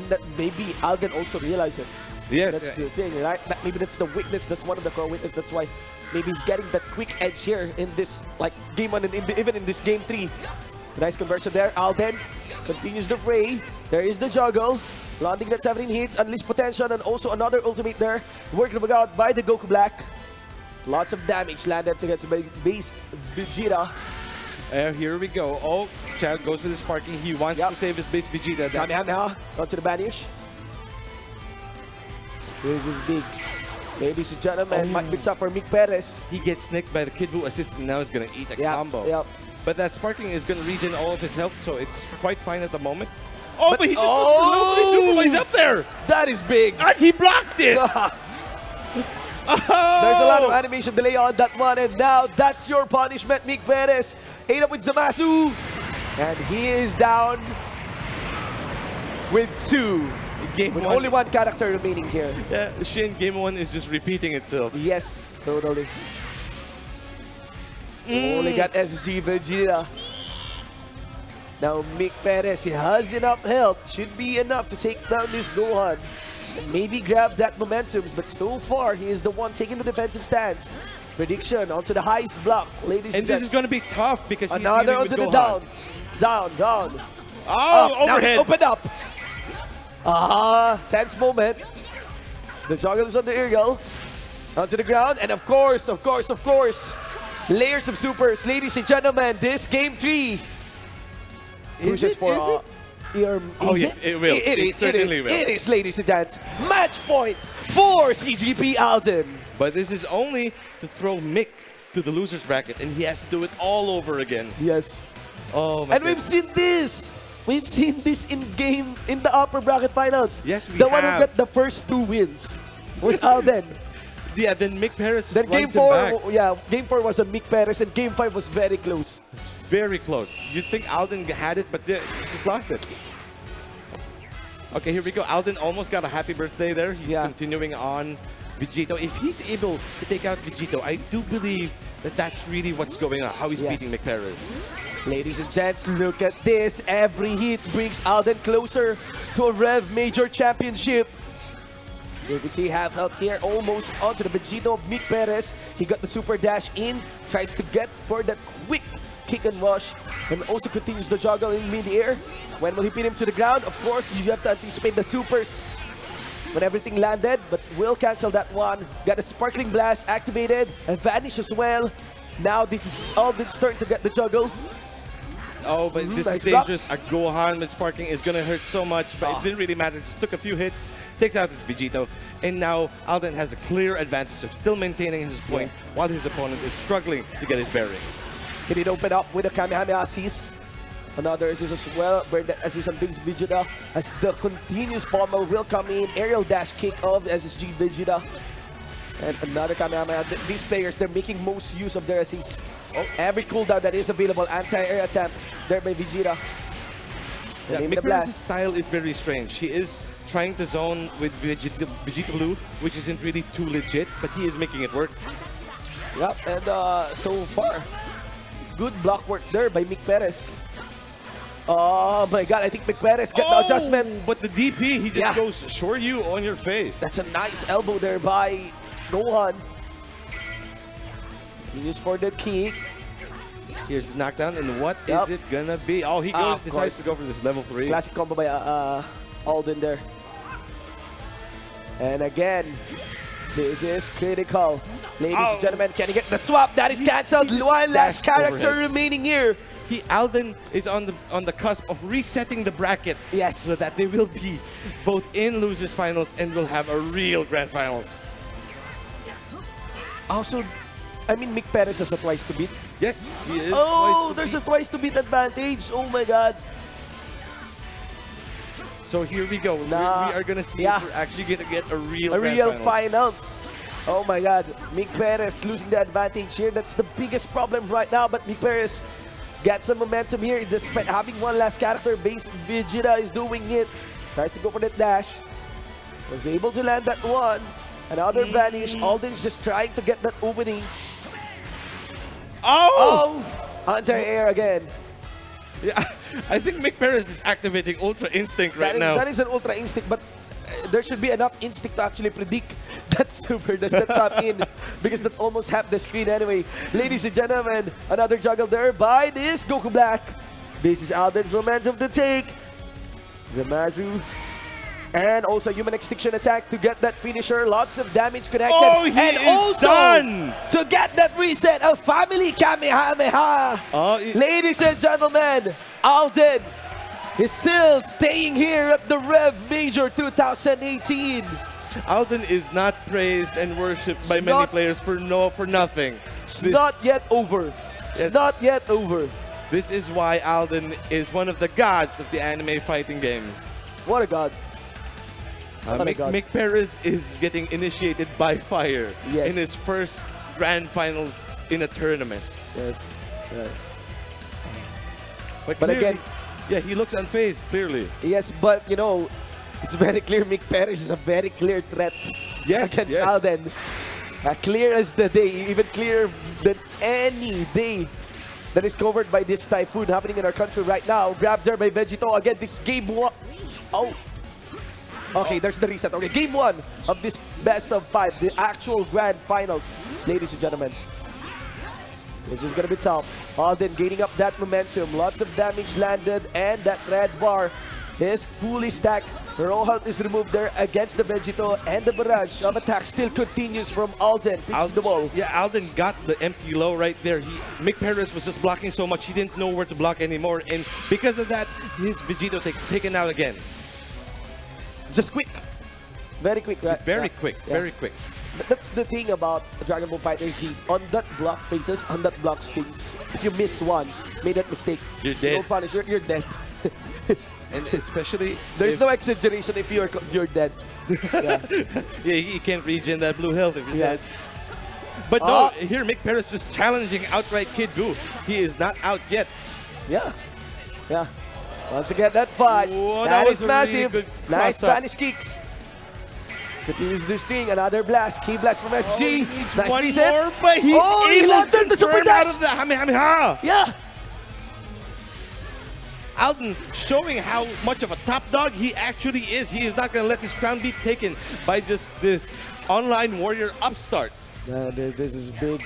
that maybe Alden also realized it. Yes, That's the thing, right? Maybe that's the weakness. That's one of the core weakness. That's why maybe he's getting that quick edge here in this like game 1 and even in this game 3. Nice conversion there. Alden continues the fray. There is the juggle. Landing that 17 hits, unleash potential, and also another ultimate there. Working out by the Goku Black. Lots of damage landed against base Vegeta. Here we go. Oh, Chad goes with his sparking. He wants to save his base Vegeta. Kamehameha onto the banish. This is big. Ladies and gentlemen, might mix up for Mick Perez. He gets nicked by the Kid Buu assist, and now he's going to eat a combo. Yep. But that sparking is going to regen all of his health, so it's quite fine at the moment. Oh, but he just goes for nobody super. He's up there. That is big. And he blocked it. There's a lot of animation delay on that one, and now that's your punishment, Mick Perez. 8 up with Zamasu, and he is down with 2. With only one character remaining here. Yeah, Shin Game 1 is just repeating itself. Yes, totally. Only got SG Vegeta. Now Mick Perez, he has enough health. Should be enough to take down this Gohan. And maybe grab that momentum, but so far he is the one taking the defensive stance. Prediction onto the highest block, ladies and gents. And this is going to be tough because he's another dealing onto with the Gohan. down. Oh, overhead. Now open up. Tense moment. The juggle is on the aerial. Onto the ground, and of course, layers of supers, ladies and gentlemen. This game 3 pushes for yes, it will. It certainly will. It is, ladies and gents. Match point for CGP Alden. But this is only to throw Mick to the loser's bracket, and he has to do it all over again. Yes. Oh my And we've seen this. We've seen this in the upper bracket finals. Yes, we The have. one who got the first 2 wins was Alden. Yeah, then Mick Perez Then game runs him back. 4, game 4 was on Mick Perez, and game 5 was very close. Very close. You'd think Alden had it, but just lost it. Okay, here we go. Alden almost got a happy birthday there. He's continuing on Vegito. If he's able to take out Vegito, I do believe that that's really what's going on, how he's beating Mick Perez. Ladies and gents, look at this. Every hit brings Alden closer to a REV Major Championship. You can see half health here, almost onto the Vegito of Mick Perez. He got the super dash in, tries to get for that quick kick and rush, and also continues the juggle in mid-air. When will he pin him to the ground? Of course, you have to anticipate the supers when everything landed, but will cancel that one. Got a sparkling blast activated and vanish as well. Now this is Alden's turn to get the juggle. Oh, but this nice is dangerous. A Gohan with sparking is going to hurt so much, but it didn't really matter. Just took a few hits, takes out his Vegito, and now Alden has the clear advantage of still maintaining his point while his opponent is struggling to get his bearings. He did open up with a Kamehameha assist. Another assist as well, where the assist on Big Vegeta as the continuous pommel will come in. Aerial dash kick of SSG Vegeta. And another Kamehameha. These players, they're making most use of their assists. Every cooldown that is available, anti-air attempt there by Vegeta. Yeah, McPerson's style is very strange. He is trying to zone with Vegeta Blue, which isn't really too legit, but he is making it work. Yep, and so far, good block work there by Mick Perez. Oh my god, I think Mick Perez got the adjustment. But the DP, he just goes, "Sure you on your face." That's a nice elbow there by Gohan. Continues for the kick. Here's the knockdown, and what is it gonna be? Oh, he goes, decides to go for this level 3. Classic combo by Alden there. And again, this is critical. Ladies and gentlemen, can he get the swap? That is cancelled. One last character remaining here. Alden is on the cusp of resetting the bracket. Yes. So that they will be both in losers finals and will have a real grand finals. Also, I mean, Mick Perez has a twice to beat. Yes, he is. Oh, there's a twice to beat advantage. Oh my god. So here we go. We are gonna see if we're actually gonna get a real finals. Oh my god, Mick Perez losing the advantage here. That's the biggest problem right now, but Mick Perez got some momentum here despite having one last character. Base Vegeta is doing it. Tries to go for that dash. Was able to land that one. Another vanish. Alden's just trying to get that opening. Oh! Anti-air again. Yeah, I think Mick Perez is activating Ultra Instinct right now. That is an Ultra Instinct, but there should be enough instinct to actually predict that super dash that's not in, because that's almost half the screen anyway. Ladies and gentlemen, another juggle there by this Goku Black. This is Alden's momentum to take. Zamasu. And also human extinction attack to get that finisher. Lots of damage connected. Oh, he and is also done! To get that reset, a family Kamehameha. Ladies and gentlemen, Alden is still staying here at the REV Major 2018. Alden is not praised and worshipped by many players for nothing. It's not yet over. It's not yet over. This is why Alden is one of the gods of the anime fighting games. What a god. Mick Perez is getting initiated by fire in his first grand finals in a tournament. Yes, yes. But clearly, again, yeah, he looks unfazed, clearly. Yes, but you know, it's very clear Mick Perez is a very clear threat against Alden. Clear as the day, even clearer than any day that is covered by this typhoon happening in our country right now. Grabbed there by Vegito. Again, this game one. Oh. Okay, there's the reset. Okay, game 1 of this best of 5, the actual grand finals, ladies and gentlemen. This is gonna be tough. Alden gaining up that momentum. Lots of damage landed, and that red bar is fully stacked. Rohan is removed there against the Vegito, and the barrage of attack still continues from Alden. Pitching the ball. Yeah, Alden got the empty low right there. Mick Perez was just blocking so much, he didn't know where to block anymore, and because of that, his Vegito takes taken out again. Just quick. Very quick, right? Very quick, very quick. But that's the thing about Dragon Ball FighterZ. On that block phases, on that block strings, if you miss one, made that mistake, you're dead. No punish, you're dead. And especially... There's no exaggeration if you're dead. Yeah, he can't regen that blue health if you're dead. But no, here Mick Perez just challenging outright Kid Buu. He is not out yet. Yeah, yeah. Once again, that fight. Whoa, that is was massive. Really nice Spanish kicks. Continues this string. Another blast. Key blast from SG. Nice one reset. more, but he's able to the super confirm dash. out of the Kamehameha. Yeah. Alden showing how much of a top dog he actually is. He is not going to let his crown be taken by just this online warrior upstart. This is big.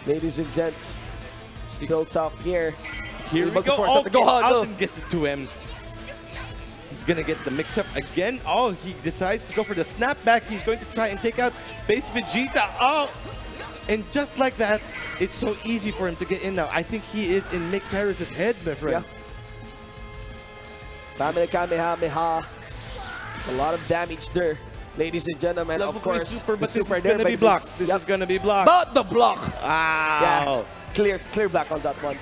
Ladies and gents, still tough here. Here we go. Alden gets it to him. He's going to get the mix-up again. Oh, he decides to go for the snapback. He's going to try and take out base Vegeta. Oh, And just like that, it's so easy for him to get in now. I think he is in Mick Paris' head, my friend. Yeah. Family Kamehameha. It's a lot of damage there. Ladies and gentlemen, of course, super, but the this super is going to be blocked. This is going to be blocked. But the block! Wow. Yeah, clear block on that one.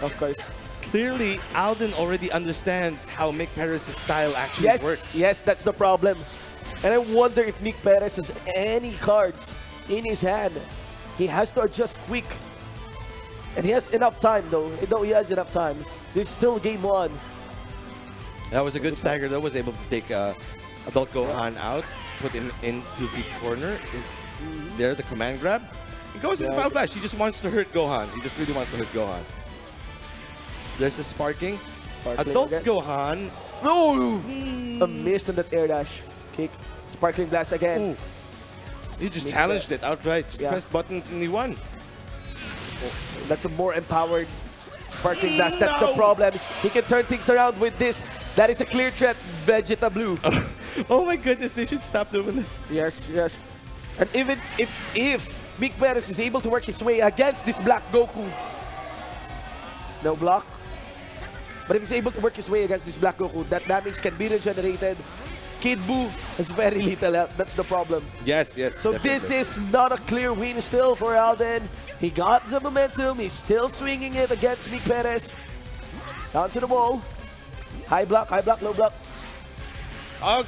Of course. Clearly, Alden already understands how Mick Paris' style actually works. Yes, that's the problem. And I wonder if Nick Perez has any cards in his hand. He has to adjust quick. And he has enough time, though. He has enough time. This is still game 1. That was a good stagger, though. Was able to take Adult Gohan out, put him into the corner. There, the command grab. He goes in Foul Flash. He just wants to hurt Gohan. He just really wants to hurt Gohan. There's a sparking. Adult again. Gohan. No! A miss on that air dash. Kick. Sparkling Blast again. Ooh. He just challenged it outright. Just pressed buttons and he won. That's a more empowered Sparkling Blast. That's the problem. He can turn things around with this. That is a clear threat, Vegeta Blue. Oh my goodness, they should stop doing this. Yes. And even if Mick Perez is able to work his way against this Black Goku, no block. But if he's able to work his way against this Black Goku, that damage can be regenerated. Kid Buu has very little health. That's the problem. Yes. So definitely. this is not a clear win still for Alden. He got the momentum. He's still swinging it against Mick Perez. Down to the wall. High block, low block.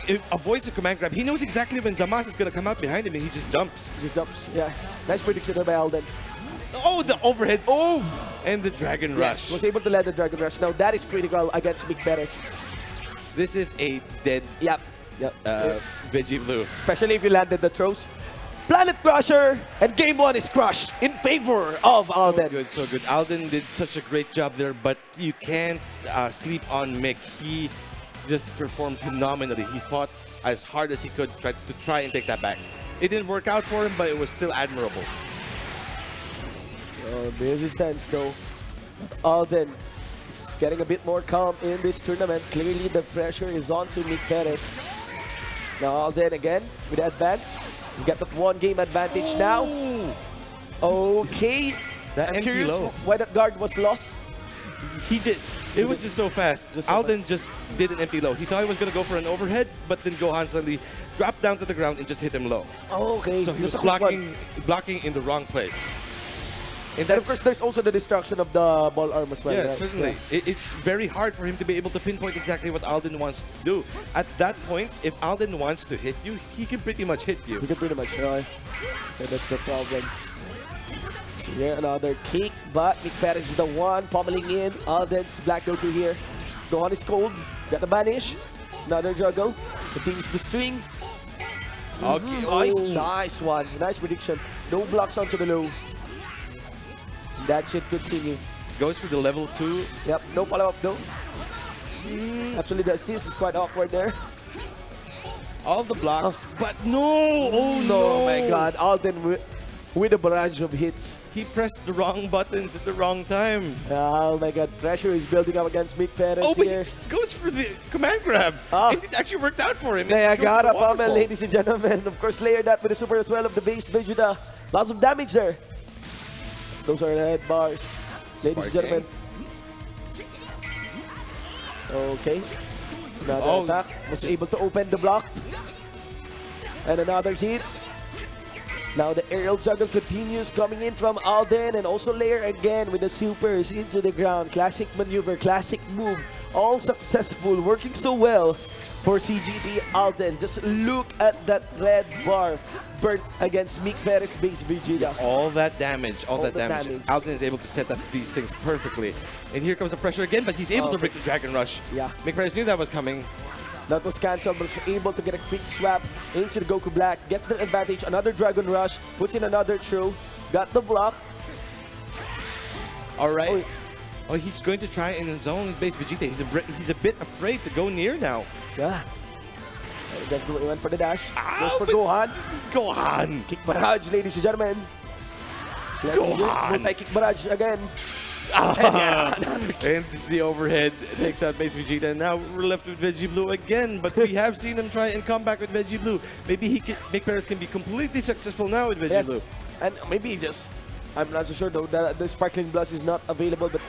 It avoids the command grab. He knows exactly when Zamas is going to come out behind him and he just jumps. Yeah. Nice prediction by Alden. Oh, the overhead. Oh! And the Dragon Rush. Yes, was able to land the Dragon Rush. Now that is critical against Mick Perez. This is a dead Veggie Blue. Especially if you landed the throws. Planet Crusher, and game 1 is crushed in favor of Alden. So good. Alden did such a great job there, but you can't sleep on Mick. He just performed phenomenally. He fought as hard as he could to try and take that back. It didn't work out for him, but it was still admirable. There's his stance though. Alden is getting a bit more calm in this tournament. Clearly the pressure is on to Mick Perez. Now Alden again with the advance. We got that 1 game advantage now. Okay. I'm curious why that guard was lost. It was just so fast. Alden just did an empty low. He thought he was going to go for an overhead, but then Gohan suddenly dropped down to the ground and just hit him low. Okay. So he was blocking in the wrong place. And of course, there's also the destruction of the ball arm as well. Yeah, right? certainly. Yeah. It's very hard for him to be able to pinpoint exactly what Alden wants to do. At that point, if Alden wants to hit you, he can pretty much hit you. He can pretty much, so that's the problem. So here, another kick, but Mick Perez is the one pummeling in. Alden's Black Goku here. Gohan is cold. Got the banish. Another juggle. Continues the string. Okay. Nice one. Nice prediction. No blocks onto the low. That should continue. Goes for the level 2. Yep, no follow-up though. Actually, the assist is quite awkward there. All the blocks, but no! Oh no! My God, Alden with a barrage of hits. He pressed the wrong buttons at the wrong time. Oh my God, pressure is building up against Mick Perez but here. he goes for the command grab. And it actually worked out for him. Niagara Pummel, ladies and gentlemen. Of course, layer that with the super as well of the base Vegeta. Lots of damage there. Those are the head bars, ladies and gentlemen. Okay. Another attack. Was able to open the block. And another hit. Now the aerial juggle continues coming in from Alden, and also layer again with the supers into the ground. Classic maneuver, classic move. All successful, working so well for CGP Alden. Just look at that red bar burnt against Mick Perez base Vegeta. All that damage, all that damage. Alden is able to set up these things perfectly. And here comes the pressure again, but he's able to break the Dragon Rush. Yeah. Mick Perez knew that was coming. That was cancelled, but was able to get a quick swap into the Goku Black. Gets the advantage, another Dragon Rush, puts in another throw, got the block. All right. Oh, he's going to try in his own base Vegeta. He's a bit afraid to go near now. Yeah. He went for the dash. Goes for Gohan. Gohan. Kick barrage, ladies and gentlemen. Let's see it. Multi-kick barrage again. And just the overhead takes out base Vegeta. And now we're left with Veggie Blue again. But we have seen him try and come back with Veggie Blue. Maybe Mick Perez can be completely successful now with Veggie Blue. And maybe just, I'm not so sure though, that the Sparkling Blast is not available, but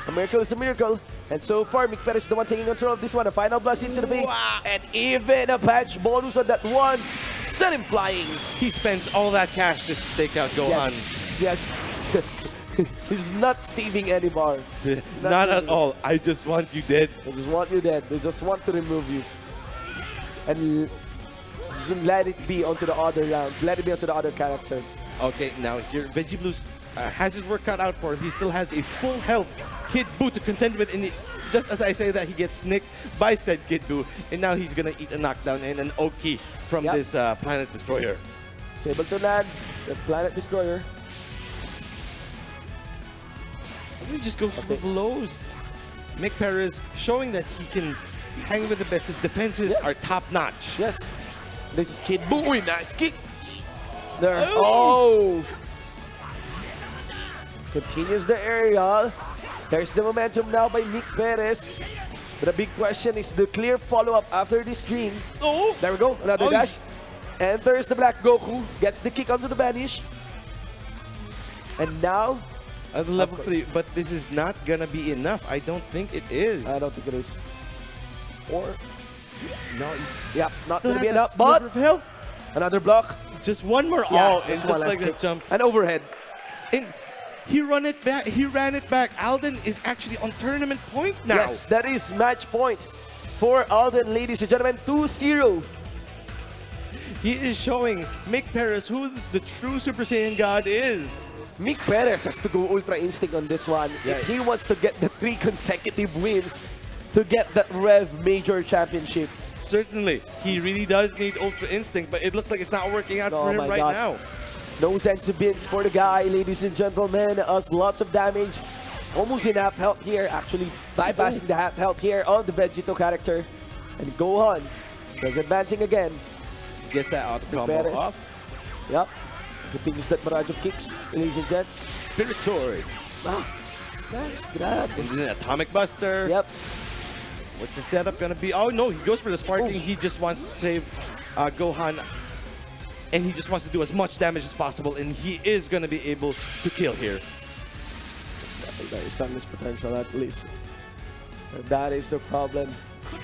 a miracle is a miracle. And so far, Mick Perez is the one taking control of this one. A final blast into the face. Wow. And even a patch bonus on that one. Sent him flying. He spends all that cash just to take out Gohan. Yes. He's not saving any bar. Not at all. I just want you dead. They just want you dead. They just want to remove you. And just let it be onto the other rounds. Let it be onto the other character. Okay, now here, Veggie Blue has his work cut out for him. He still has a full health Kid Buu to contend with. And just as I say that, he gets nicked by said Kid Buu. And now he's going to eat a knockdown and an Oki from this Planet Destroyer. He's able to land the Planet Destroyer. He just goes for the blows. Mick Perez showing that he can hang with the best. His defenses are top-notch. Yes. This is Kid Buu. Uy, nice kick. There. Oh. Continues the aerial. There's the momentum now by Mick Perez. But the big question is the clear follow-up after this string. Oh. There we go. Another dash. Enters the Black Goku. Gets the kick onto the banish. And now... At the level 3, but this is not gonna be enough. I don't think it is. I don't think it is. Or... No, not gonna be enough, but... Another block. Just one more. Yeah, It's just like the jump. And overhead. And he ran it back. He ran it back. Alden is actually on tournament point now. Yes, that is match point for Alden, ladies and gentlemen. 2-0. He is showing Mick Perez who the true Super Saiyan God is. Mick Perez has to go Ultra Instinct on this one. Yeah. If he wants to get the 3 consecutive wins to get that REV Major Championship. Certainly, he really does need Ultra Instinct, but it looks like it's not working out for him right now. No sense of bins for the guy, ladies and gentlemen. Us lots of damage. Almost in half health here, actually bypassing the half health here on the Vegito character. And Gohan is advancing again. Gets that auto combo off. Yep. Continues that barrage of kicks, ladies and gents. Spirit Sword. Ah, nice grab. And then Atomic Buster. Yep. What's the setup gonna be? Oh no, he goes for the sparking. He just wants to save Gohan. And he just wants to do as much damage as possible. And he is gonna be able to kill here. That is damage potential at least. And that is the problem.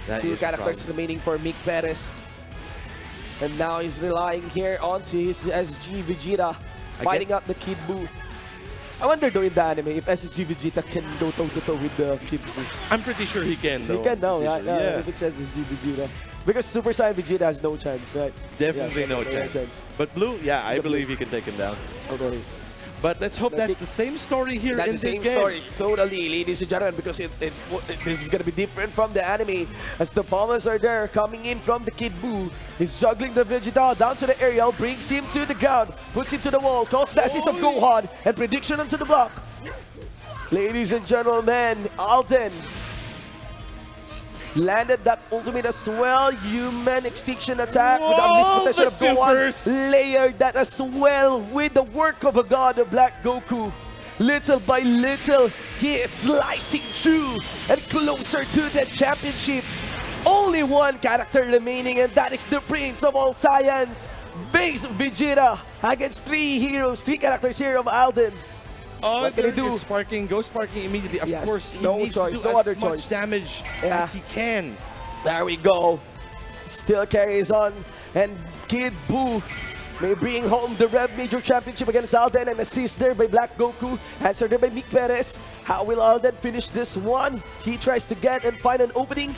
That 2 is the characters problem. remaining for Mick Perez. And now he's relying here onto his SG Vegeta, fighting out the Kid Buu. I wonder though in the anime if SG Vegeta can go toe-to-toe with the Kid Buu. I'm pretty sure he can though. He can now, yeah. Yeah. If it says SG Vegeta. Because Super Saiyan Vegeta has no chance, right? Definitely Yeah, no chance. But Blue, yeah, I believe he can take him down. Okay. But let's hope that's the same story here That's in the this same game. story, totally, ladies and gentlemen, because this is going to be different from the anime. As the bombers are there, coming in from the Kid Buu. He's juggling the Vegeta down to the aerial, brings him to the ground, puts him to the wall, calls dashes of Gohan, and prediction onto the block. Ladies and gentlemen, Alden landed that ultimate as well. Human extinction attack with a mispotential of Gohan. Layered that as well with the work of a god of Black Goku. Little by little, he is slicing through and closer to the championship. Only one character remaining, and that is the Prince of All Science, Base Vegeta, against 3 heroes, 3 characters here of Alden. Oh, what can he do? Sparking, go sparking immediately. Of course, he needs to do as much damage as he can. There we go. Still carries on, and Kid Buu may bring home the REV Major Championship against Alden, and assist there by Black Goku, answered there by Mick Perez. How will Alden finish this one? He tries to get and find an opening.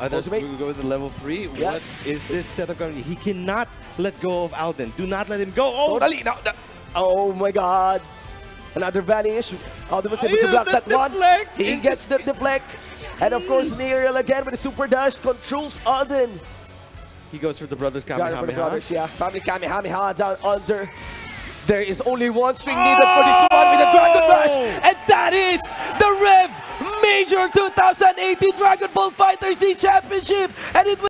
We go with the level 3. Yeah. What is this setup going to be? He cannot let go of Alden. Do not let him go. Oh, totally. No. Oh my God. Another vanish. Alden was able to block that one. He gets the deflect. And of course, Nereal again with a super dash controls Alden. He goes for the brothers Kamehameha. For the brothers, yeah. Family Kamehameha down under. There is only one string needed for this one with a Dragon Rush. And that is the REV Major 2018 Dragon Ball FighterZ Championship. And it